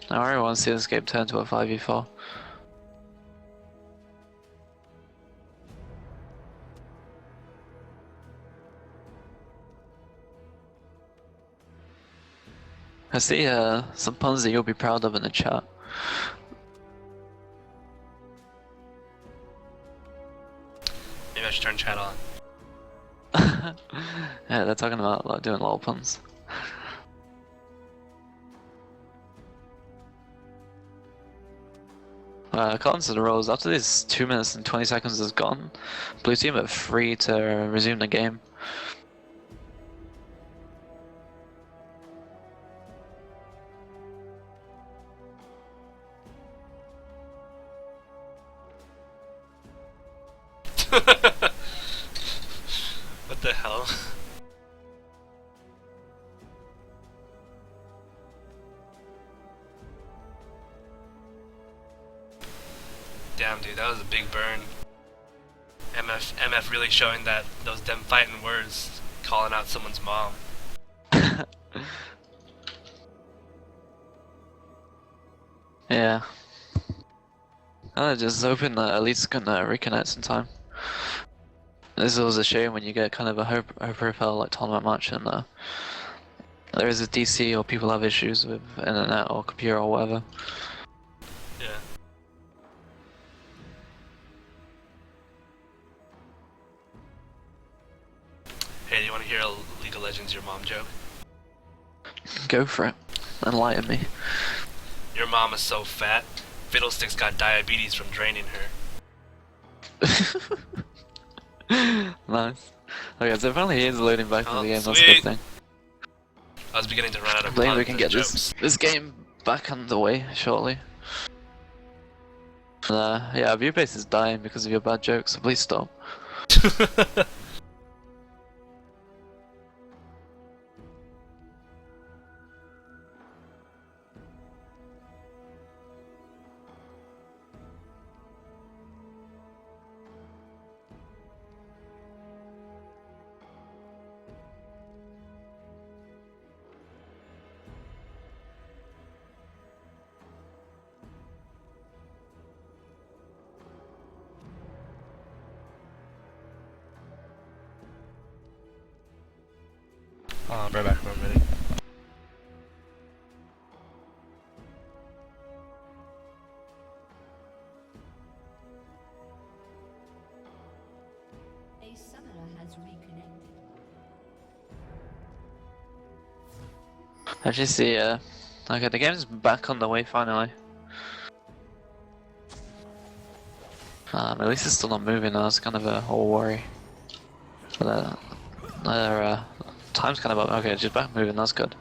S1: I really want to see this game turn to a 5v4. I see some puns that you'll be proud of in the chat.
S2: Maybe I should turn chat on.
S1: Yeah, they're talking about like doing lol puns. According to the rules, after these 2 minutes and 20 seconds is gone, blue team are free to resume the game.
S2: What the hell? Damn, dude, that was a big burn. MF really showing that those them fighting words, calling out someone's mom.
S1: Yeah. I just hoping that Elise can reconnect in time. This is always a shame when you get kind of a high profile like tournament match and there is a DC or people have issues with internet or computer or whatever.
S2: Yeah. Hey, do you want to hear a League of Legends your mom joke?
S1: Go for it. Enlighten me.
S2: Your mom is so fat, Fiddlesticks got diabetes from draining her.
S1: Nice. Okay, so finally he is loading back into the game, that's a
S2: sweet.
S1: good thing.
S2: I was beginning to run out of
S1: I believe we
S2: puns
S1: can
S2: and
S1: get
S2: jokes.
S1: this game back underway shortly. Yeah, our view base is dying because of your bad jokes, so please stop.
S2: Right back for a minute.
S3: A summoner has reconnected.
S1: Actually, see, okay, the game's back on the way finally. Elise is still not moving though, it's kind of a whole worry. But their time's kind of up. Okay, she's back moving, that's good.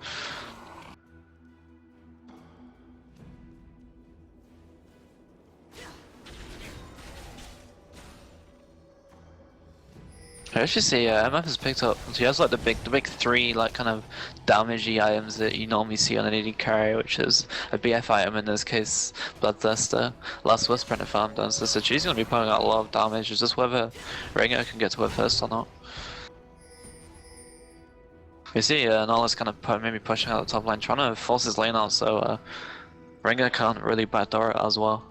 S1: I actually see MF has picked up. She has like the big three like kind of damagey items that you normally see on an AD carry, which is a BF item in this case, Bloodthirster, Last Whisper, and a Farm Dancer. So she's gonna be putting out a lot of damage. It's just whether Rengar can get to her first or not. You see, Nala's kind of maybe pushing out the top lane, trying to force his lane out, so Rengar can't really backdoor it as well.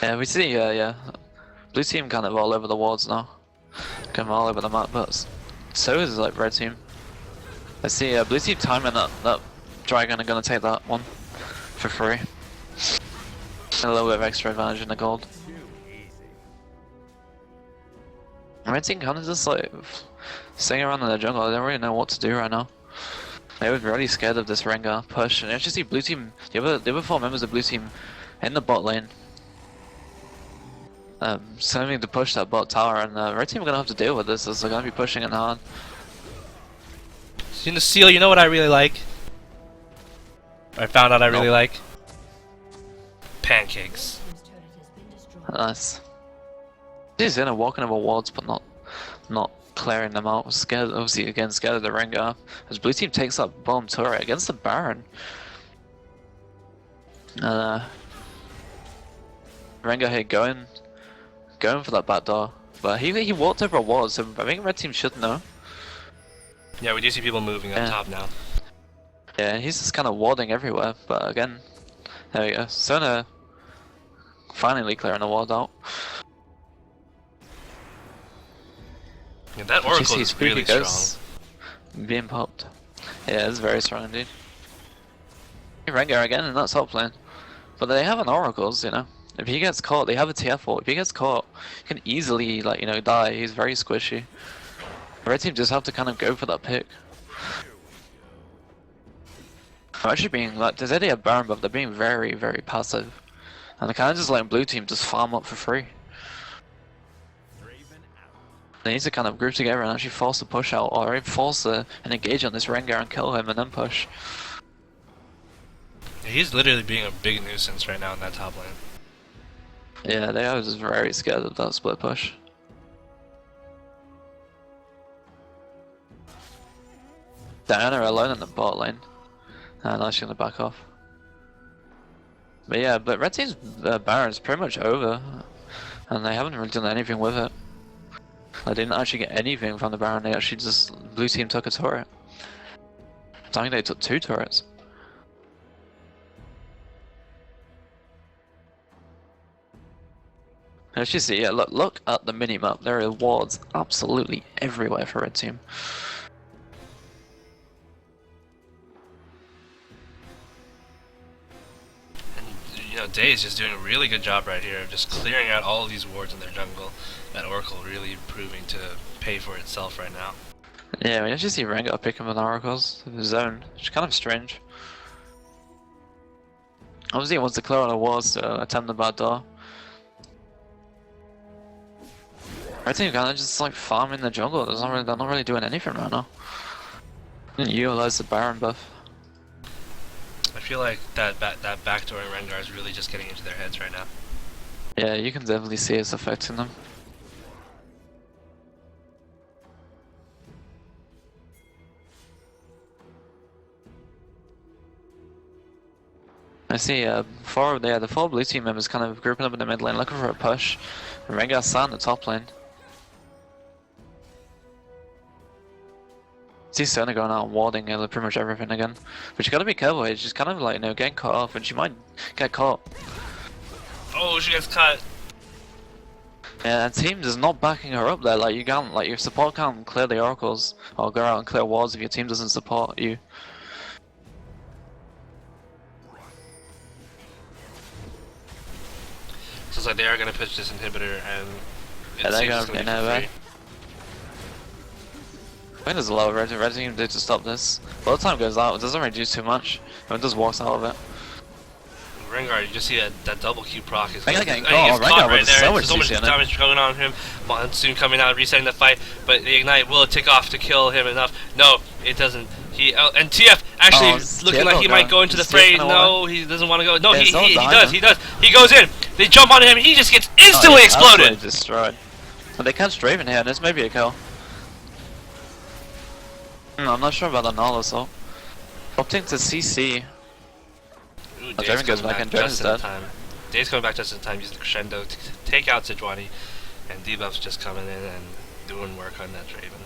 S1: Yeah, we see, yeah, blue team kind of all over the wards now, kind of all over the map, but so is like red team. I see blue team timing that dragon are gonna take that one for free. A little bit of extra advantage in the gold. Red team kind of just like sitting around in the jungle. I don't really know what to do right now. They were really scared of this Rengar push, and you actually see blue team, the other 4 members of blue team in the bot lane. Sending to push that bot tower, and red team are gonna have to deal with this as they're gonna be pushing it hard.
S2: So, Seaal, you know what I really like? I found out I really like pancakes.
S3: His turret has been destroyed.
S1: Nice. He's in walking over wards, but not clearing them out. Scared, obviously, again scared of the Rengar. As blue team takes that bomb turret against the Baron. Rengar here going for that back door, but he walked over a wall, so I think red team should know.
S2: Yeah, we do see people moving up top now.
S1: Yeah, he's just kind of warding everywhere, but again, there we go. Sona finally clearing the ward out.
S2: Yeah, that Oracle is really strong.
S1: Being popped. Yeah, it's very strong indeed. Rengar again in that top lane, but they have an Oracles, you know. If he gets caught, they have a TF4. If he gets caught, he can easily, like, you know, die. He's very squishy. The red team just have to kind of go for that pick. I'm actually being, like, there's already a Baron buff, they're being very, very passive. And they're kind of just letting blue team just farm up for free. They need to kind of group together and actually force a push out, or even force an engage on this Rengar and kill him and then push.
S2: He's literally being a big nuisance right now in that top lane.
S1: Yeah, they are just very scared of that split push. Diana alone in the bot lane. Now she's gonna back off. But yeah, but red team's Baron's pretty much over. And they haven't really done anything with it. They didn't actually get anything from the Baron, they actually just, blue team took a turret. I think they took 2 turrets. As you see, yeah, look at the minimap. There are wards absolutely everywhere for red team.
S2: And, you know, Day is just doing a really good job right here of just clearing out all of these wards in their jungle. That Oracle really proving to pay for itself right now.
S1: Yeah, we actually see Rengar picking with Oracles in the zone, which is kind of strange. Obviously he wants to clear all the walls to attempt the back door. Red team kind of just like farming the jungle. They're not really doing anything right now. Didn't utilize the Baron buff.
S2: I feel like that backdooring Rengar is really just getting into their heads right now.
S1: Yeah, you can definitely see it's affecting them. I see the 4 blue team members kind of grouping up in the mid lane looking for a push. And Rengar sat in the top lane. See Sona going out and warding pretty much everything again. But you gotta be careful, it's just kind of like, you know, getting caught off and she might get caught.
S2: Oh, she gets caught.
S1: Yeah, and team is not backing her up there. Like you can't, like your support can't clear the oracles or go out and clear walls if your team doesn't support you.
S2: So it's like they are gonna pitch this inhibitor, and
S1: Yeah, they're
S2: it's
S1: gonna
S2: gonna
S1: be
S2: be
S1: in
S2: free.
S1: I think there's a lot of red team to stop this. By the time it goes out, it doesn't reduce too much. It just walks out of it.
S2: Rengar, you just see that double Q proc is
S1: Rengar getting
S2: he's
S1: caught.
S2: caught
S1: Rengar
S2: right
S1: with
S2: there.
S1: so much
S2: So much
S1: CC on him.
S2: damage going on him. Monsoon coming out, resetting the fight, but the ignite will tick off to kill him enough. No, it doesn't. He and TF actually looking
S1: TF
S2: like he might go into the
S1: Is
S2: fray.
S1: TF gonna
S2: No, he doesn't want to go. No,
S1: Yeah,
S2: he
S1: Zol's behind
S2: does.
S1: him.
S2: He does. He goes in. They jump onto him. He just gets instantly
S1: he's absolutely
S2: exploded.
S1: destroyed. But they catch Draven here, and this may be a kill. I'm not sure about the null assault. Opting to CC.
S2: Ooh,
S1: Oh,
S2: Dave's
S1: Draven goes
S2: coming
S1: back and
S2: just
S1: Draven's
S2: in
S1: dead.
S2: time. Dave's coming back just in time, using the crescendo to take out Sejuani, and debuff's just coming in and doing work on that Draven.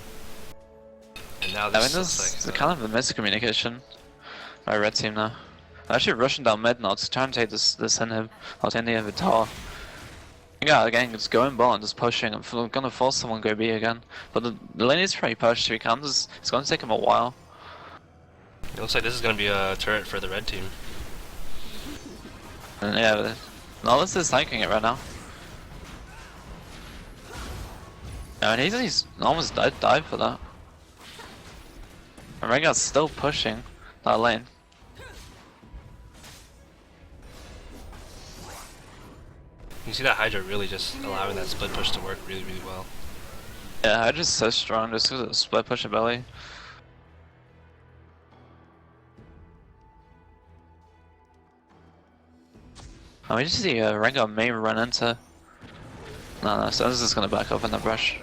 S2: And now
S1: I
S2: this
S1: mean,
S2: looks
S1: this
S2: like
S1: is kind of a miscommunication by red team now. They're actually rushing down mid now to try and take this inhib, or take the inhib tower. Yeah, again, just going ball and just pushing. I'm gonna force someone to go B again. But the lane is pretty pushed, so he can just, it's gonna take him a while.
S2: it looks like this is gonna be a turret for the red team.
S1: And yeah, but Nolus is tanking it right now. Yeah, and he's almost died for that. And Rengar's still pushing that lane.
S2: You see that Hydra really just allowing that split push to work really, really well.
S1: Yeah, Hydra's so strong just because of the split push ability. Oh, we just see Rengar may run into. No, so this is gonna back up in the brush.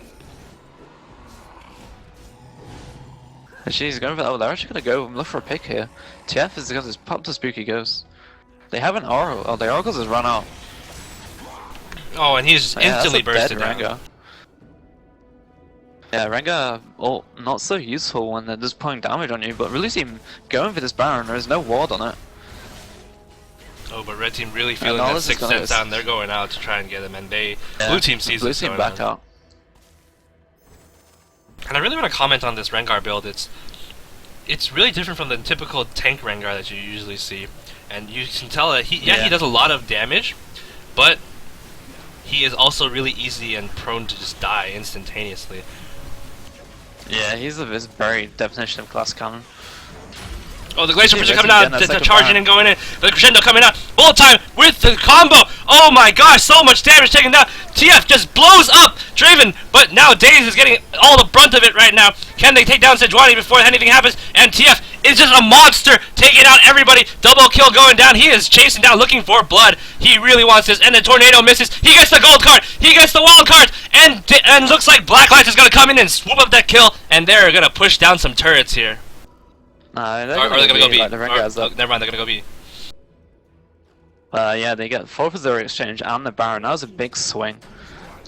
S1: Actually, he's going for that. Oh, they're actually gonna go and look for a pick here. TF is going to pop the spooky ghost. They have an oracle. Oh, the oracles has run out.
S2: Oh, and he's
S1: Yeah,
S2: instantly
S1: that's a
S2: bursted
S1: dead
S2: down.
S1: Rengar. Yeah, Rengar, oh, not so useful when they're just pulling damage on you, but really seem going for this Baron, there is no ward on it.
S2: Oh, but red team really feeling
S1: all
S2: that
S1: this is
S2: 6th
S1: gonna
S2: sense down. They're going out to try and get him, and they
S1: Yeah,
S2: blue team sees
S1: Blue
S2: what's
S1: team
S2: going
S1: back
S2: on.
S1: out.
S2: And I really want to comment on this Rengar build. It's really different from the typical tank Rengar that you usually see, and you can tell that he does a lot of damage, but he is also really easy and prone to just die instantaneously.
S1: Yeah, he's the very definition of class cannon.
S2: Oh, the Glacier
S1: Yeah,
S2: Pressure
S1: Red
S2: coming
S1: Team
S2: out,
S1: getting that
S2: the
S1: second
S2: charging
S1: Baron.
S2: and going in, the Crescendo coming out, full time with the combo! Oh my gosh, so much damage taken down! TF just blows up Draven, but now Daze is getting all the brunt of it right now. Can they take down Sejuani before anything happens? And TF is just a monster, taking out everybody, double kill going down, he is chasing down, looking for blood. He really wants this, and the Tornado misses, he gets the gold card, he gets the wild card, and looks like Blacklight is gonna come in and swoop up that kill, and they're gonna push down some turrets here.
S1: Nah,
S2: Or are they gonna go B?
S1: Like, the Rengar's
S2: Oh,
S1: up.
S2: never mind, they're gonna go B.
S1: Yeah, they get 4-0 exchange and the Baron. That was a big swing.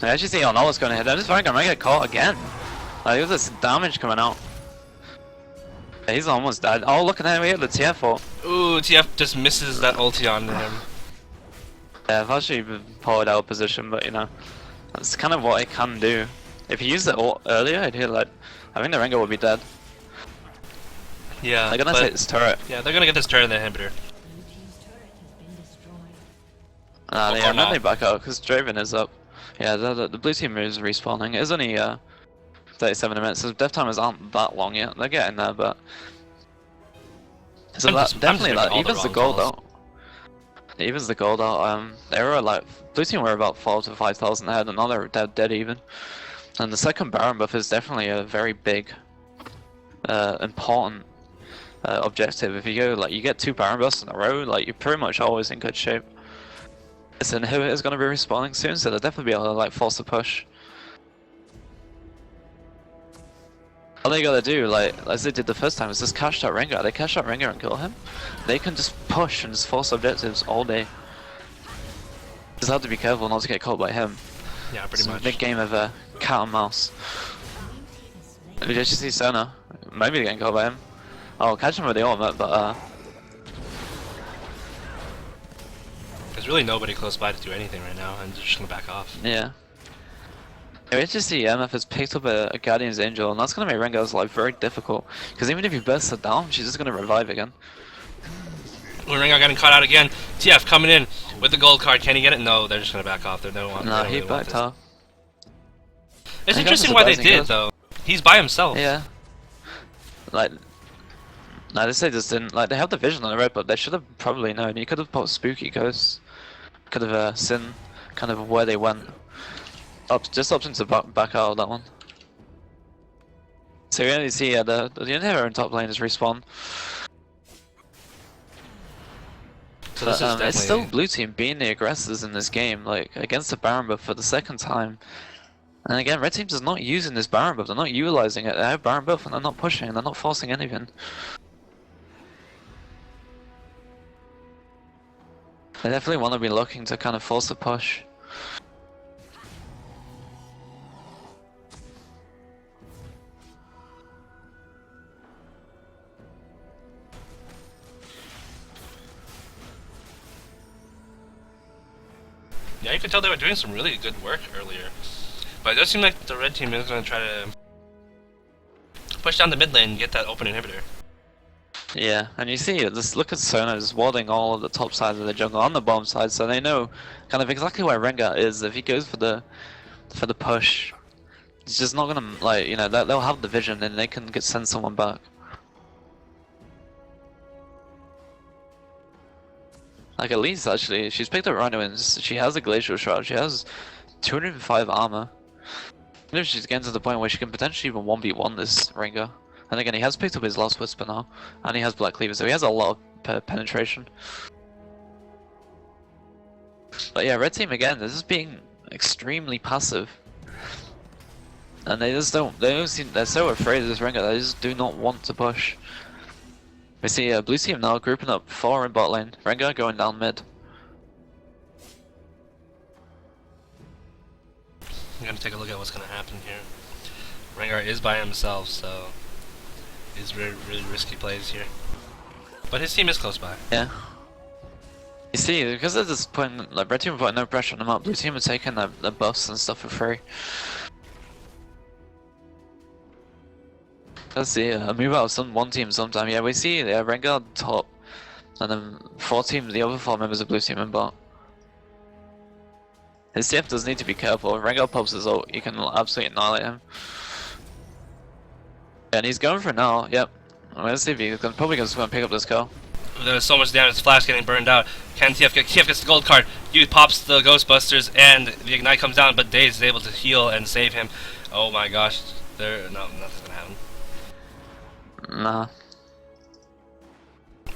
S1: I actually see Arnold's going to hit. This Rengar might get caught again. Like, there's this damage coming out. Yeah, he's almost dead. Oh, look at him. We hit the TF ult.
S2: Ooh, TF just misses that ulti onto him.
S1: Yeah, I've actually been pulled out of position, but you know, that's kind of what it can do. If he used it ult earlier, I'd hit like, I think the Rengar would be dead.
S2: Yeah,
S1: They're gonna
S2: but-
S1: take this turret.
S2: yeah, they're gonna get this turn in the inhibitor.
S3: Blue team's turret has been destroyed.
S1: Nah,
S2: Or
S1: and then
S2: not.
S1: they back out because Draven is up. Yeah, the blue team is respawning. It's only 37 minutes, so death timers aren't that long yet. They're getting there, but so
S2: I'm
S1: that
S2: just
S1: definitely
S2: making
S1: like
S2: all the
S1: evens the
S2: wrong
S1: gold
S2: calls.
S1: out. Evens the gold out. They were like blue team were about 4,000 to 5,000 ahead, and now they're dead even. And the second Baron buff is definitely a very big, important objective. If you go like you get 2 Baron buffs in a row, like you're pretty much always in good shape. This inhibitor is going to be respawning soon, so they'll definitely be able to like force a push. All they gotta do, like as they did the first time, is just cash out Rengar. They cash out Rengar and kill him. They can just push and just force objectives all day. Just have to be careful not to get caught by him.
S2: Yeah, pretty
S1: It's a
S2: much.
S1: big game of cat and mouse. Did you actually see Sona? Maybe getting caught by him. Oh, catch him with the ultimate, but
S2: There's really nobody close by to do anything right now, and they're just gonna back off.
S1: yeah. It's just the MF has picked up a Guardian's Angel, and that's gonna make Rengar's life very difficult. Because even if you burst her down, she's just gonna revive again.
S2: Rengar getting caught out again. TF coming in with the gold card. Can he get it? No, they're just gonna back off. They don't want.
S1: Nah,
S2: they don't
S1: he
S2: really want
S1: backed
S2: this.
S1: off.
S2: It's
S1: I
S2: interesting
S1: got
S2: why they
S1: surprising
S2: did though. He's by himself.
S1: Yeah. Like, nah, they just didn't. Like, they have the vision on the red, but they should have probably known. You could have put Spooky Ghost. Could have seen kind of where they went. Just option to back out of that one. So you only see the inhibitor in top lane is respawn.
S2: So this is
S1: But, it's still
S2: definitely-
S1: blue team being the aggressors in this game, like against the Baron buff for the second time. And again, red team is not using this Baron buff, they're not utilizing it. They have Baron buff and they're not pushing, they're not forcing anything. They definitely want to be looking to kind of force a push.
S2: Yeah, you could tell they were doing some really good work earlier. But it does seem like the red team is going to try to push down the mid lane and get that open inhibitor.
S1: Yeah, and you see, just look at Sona just warding all of the top sides of the jungle on the bottom side, so they know kind of exactly where Rengar is. If he goes for the push, he's just not gonna, like, you know, they'll have the vision and they can send someone back. Like Elise, actually, she's picked up Rhino and she has a Glacial Shroud, she has 205 armor. And if she's getting to the point where she can potentially even 1v1 this Rengar. And again, he has picked up his last Whisper now, and he has Black Cleaver, so he has a lot of penetration. But yeah, red team again, they're just being extremely passive. And they just don't seem, they're so afraid of this Rengar, they just do not want to push. We see blue team now grouping up 4 in bot lane, Rengar going down mid.
S2: I'm going to take a look at what's going to happen here. Rengar is by himself, so he's really risky plays here. But his team is close by.
S1: Yeah. You see, because at this point, like, red team are putting no pressure on them up, blue team are taking the buffs and stuff for free. Let's see, a move out of one team sometime. Yeah, we see Rengar top, and then 4 teams, the other 4 members of blue team and bot. His CF does need to be careful. If Rengar pops his ult, you can absolutely annihilate him. And he's going for it now, yep. Let's see if he's probably going to pick up this kill.
S2: There's so much damage, Flash getting burned out. Can TF get, TF gets the gold card, Yu pops the Ghostbusters, and the Ignite comes down, but Daze is able to heal and save him. Oh my gosh, no, nothing's gonna happen.
S1: Nah.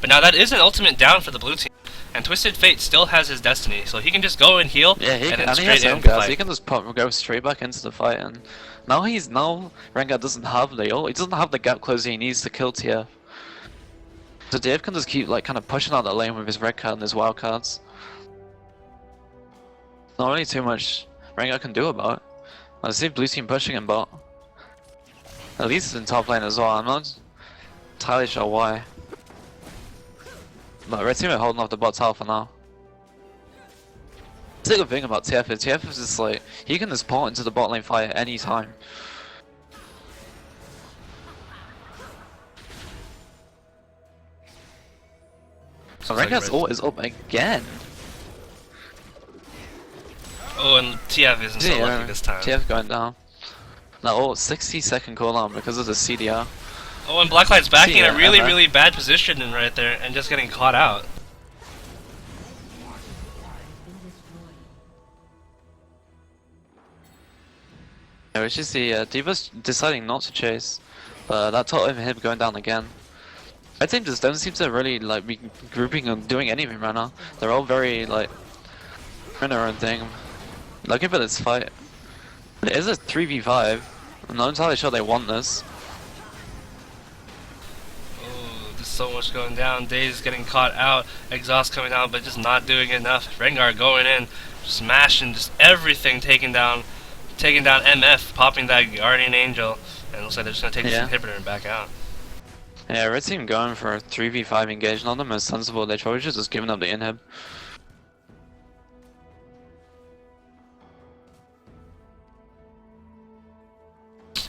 S2: But now that is an ultimate down for the blue team, and Twisted Fate still has his destiny, so he can just go and heal,
S1: Yeah, he
S2: and
S1: can,
S2: then
S1: and he has
S2: straight
S1: home
S2: into the
S1: guys.
S2: fight.
S1: He can just go straight back into the fight, and now Rengar doesn't have the ult. He doesn't have the gap closer he needs to kill TF. So TF can just keep like kind of pushing out that lane with his red card and his wild cards. Not really too much Rengar can do about it. I see blue team pushing him bot. Elise is in top lane as well. I'm not entirely sure why. But red team are holding off the bot tower for now. The good thing about TF is just like, he can just port into the bot lane fight at any time. So
S2: Sounds like
S1: Rengar's
S2: red-
S1: ult is up again.
S2: Oh, and TF isn't so lucky this time.
S1: TF going down. That ult 60-second cooldown because of the CDR.
S2: Oh, and Blacklight's backing in a
S1: Yeah,
S2: really,
S1: uh-huh.
S2: really bad position right there, and just getting caught out.
S1: Yeah, we should see D.Va's deciding not to chase, but that taught him going down again. Red team just don't seem to really like be grouping or doing anything right now. They're all very like doing their own thing. Looking for this fight. It is a 3v5. I'm not entirely sure they want this.
S2: Oh, there's so much going down. Daze getting caught out. Exhaust coming down, but just not doing enough. Rengar going in, smashing just everything, taking down MF, popping that Guardian Angel, and it looks like they're just gonna take
S1: Yeah.
S2: this inhibitor and back out.
S1: Yeah, red team going for a 3v5 engage, not the most sensible. They probably should just giving up the inhib.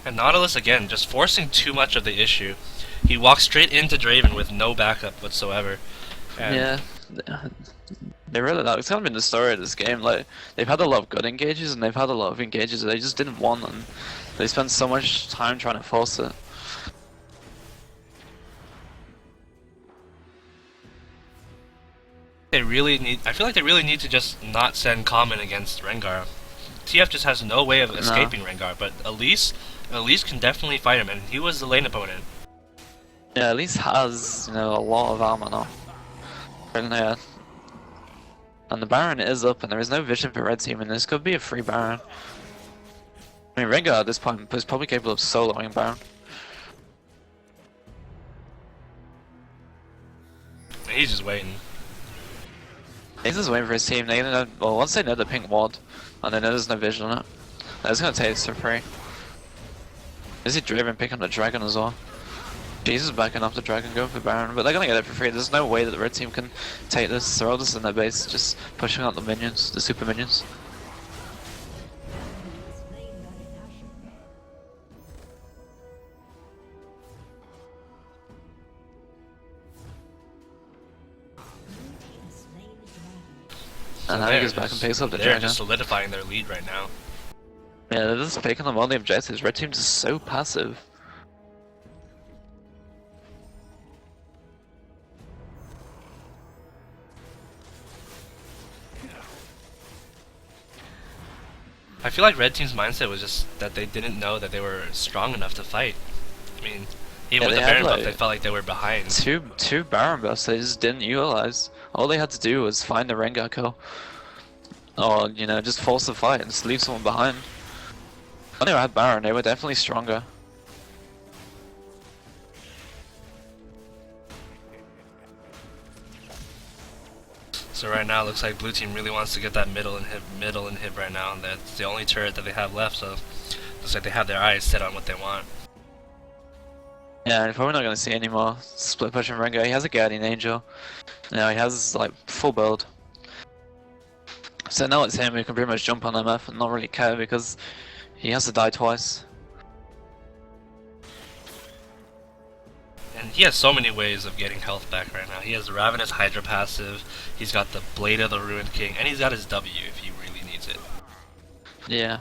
S2: And Nautilus again, just forcing too much of the issue. He walks straight into Draven with no backup whatsoever. And
S1: Yeah. They really like, it's kind of been the story of this game. Like, they've had a lot of good engages and they've had a lot of engages that they just didn't want, and they spent so much time trying to force it.
S2: they really need. I feel like they really need to just not send Common against Rengar. TF just has no way of escaping Rengar, but Elise can definitely fight him, and he was the lane opponent.
S1: Yeah, Elise has, you know, a lot of armor now. And, yeah. And the Baron is up, and there is no vision for Red Team, and this could be a free Baron. I mean, Rengar at this point is probably capable of soloing Baron.
S2: He's just waiting.
S1: He's just waiting for his team. They know, well, once they know the pink ward, and they know there's no vision on it, they're just gonna take this for free. Is he Draven picking the dragon as well? Jesus backing up the dragon, going for Baron, but they're gonna get it for free. There's no way that the red team can take this. They're all just in their base, just pushing out the minions, the super minions. And now he goes back and picks up the
S2: They're
S1: dragon.
S2: just solidifying their lead right now.
S1: Yeah, they're just picking them all the objectives. Red team's just so passive.
S2: I feel like Red Team's mindset was just that they didn't know that they were strong enough to fight. I mean, even with the Baron buff, they felt like they were behind.
S1: Two Baron buffs they just didn't utilize. All they had to do was find the Rengar kill. Or, you know, just force the fight and just leave someone behind. When they had Baron, they were definitely stronger.
S2: So right now, it looks like blue team really wants to get that middle and hit right now, and that's the only turret that they have left. So looks like they have their eyes set on what they want.
S1: Yeah, and probably not going to see any more split push from Rengar. He has a Guardian Angel. Now he has like full build. So now it's him who can pretty much jump on MF and not really care because he has to die twice.
S2: And he has so many ways of getting health back right now. He has the Ravenous Hydra passive, he's got the Blade of the Ruined King, and he's got his W if he really needs it.
S1: Yeah.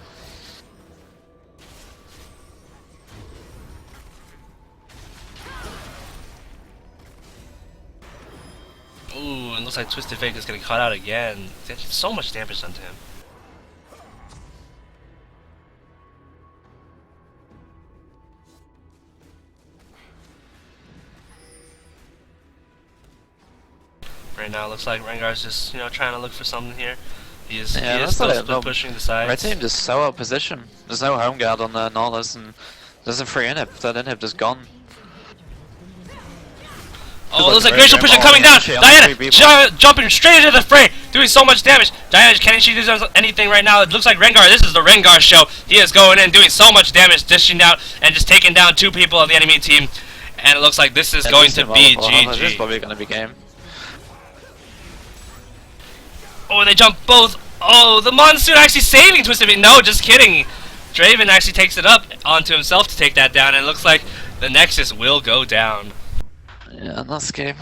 S2: Ooh, and looks like Twisted Fate is getting caught out again. That's so much damage done to him. Right now, looks like Rengar's just, you know, trying to look for something here. He is still pushing the sides.
S1: Red team just so out position. There's no home guard on the Nautilus, and there's a free inhib. That inhib just gone.
S2: Oh, it looks like Glacial Pushing coming down! Diana jumping straight into the fray, doing so much damage. Diana, can she do anything right now? It looks like Rengar, this is the Rengar show. He is going in, doing so much damage, dishing out, and just taking down two people of the enemy team. And it looks like this is going to be GG.
S1: This is probably going to be game.
S2: Oh, they jump both. Oh, the Monsoon actually saving Twisted Fate. No, just kidding. Draven actually takes it up onto himself to take that down, and it looks like the Nexus will go down.
S1: Yeah, nice game.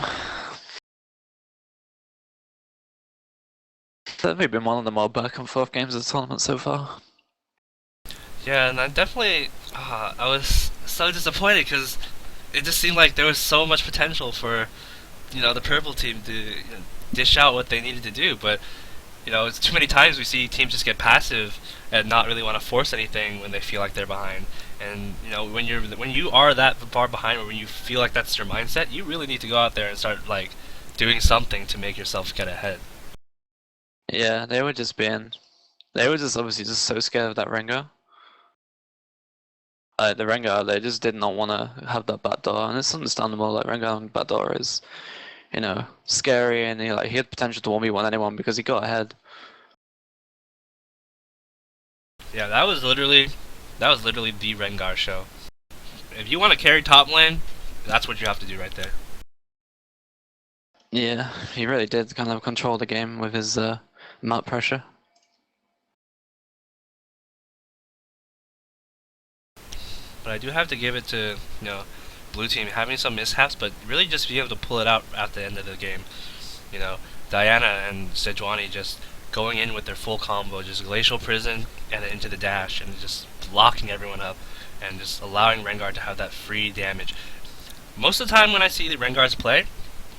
S1: That may have been one of the more back and forth games of the tournament so far.
S2: Yeah, and I definitely, I was so disappointed because it just seemed like there was so much potential for, you know, the purple team to dish out what they needed to do, but you know, it's too many times we see teams just get passive and not really want to force anything when they feel like they're behind. And you know, when you are that far behind, or when you feel like that's your mindset, you really need to go out there and start like doing something to make yourself get ahead.
S1: Yeah, they were just obviously just so scared of that Rengar. The Rengar, they just did not want to have that backdoor, and it's understandable. Like Rengar on backdoor is, you know, scary, and he had potential to 1v1 anyone because he got ahead.
S2: Yeah, that was literally the Rengar show. If you want to carry top lane, that's what you have to do right there.
S1: Yeah, he really did kind of control the game with his map pressure.
S2: I do have to give it to, you know, blue team having some mishaps, but really just being able to pull it out at the end of the game. You know, Diana and Sejuani just going in with their full combo, just Glacial Prison and then into the dash, and just locking everyone up, and just allowing Rengar to have that free damage. Most of the time when I see the Rengars play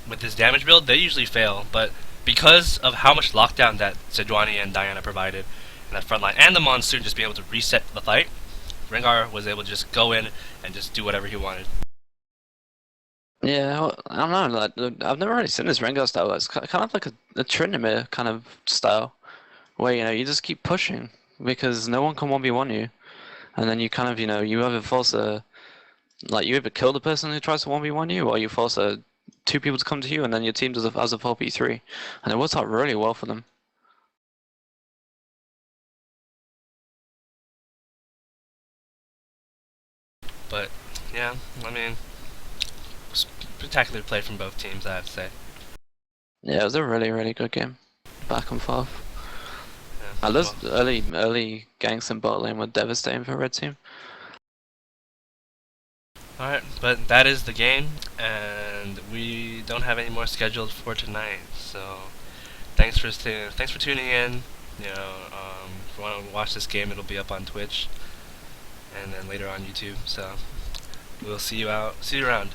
S2: with this damage build, they usually fail, but because of how much lockdown that Sejuani and Diana provided in that front line, and the Monsoon just being able to reset the fight, Rengar was able to just go in and just do whatever he wanted.
S1: Yeah, well, I don't know. Like, I've never really seen this Rengar style. It's kind of like a Tryndamere kind of style, where you just keep pushing because no one can 1v1 you, and then you kind of you either force you either kill the person who tries to 1v1 you, or you force two people to come to you, and then your team does as a 4v3, and it works out really well for them.
S2: But yeah, I mean, spectacular play from both teams, I have to say.
S1: Yeah, it was a really good game, back and forth.
S2: Yeah,
S1: Those early ganks in bot lane were devastating for red team.
S2: Alright, but that is the game, and we don't have any more scheduled for tonight. So thanks for tuning in. You know, if you want to watch this game, it'll be up on Twitch, and then later on YouTube. So we'll see you around.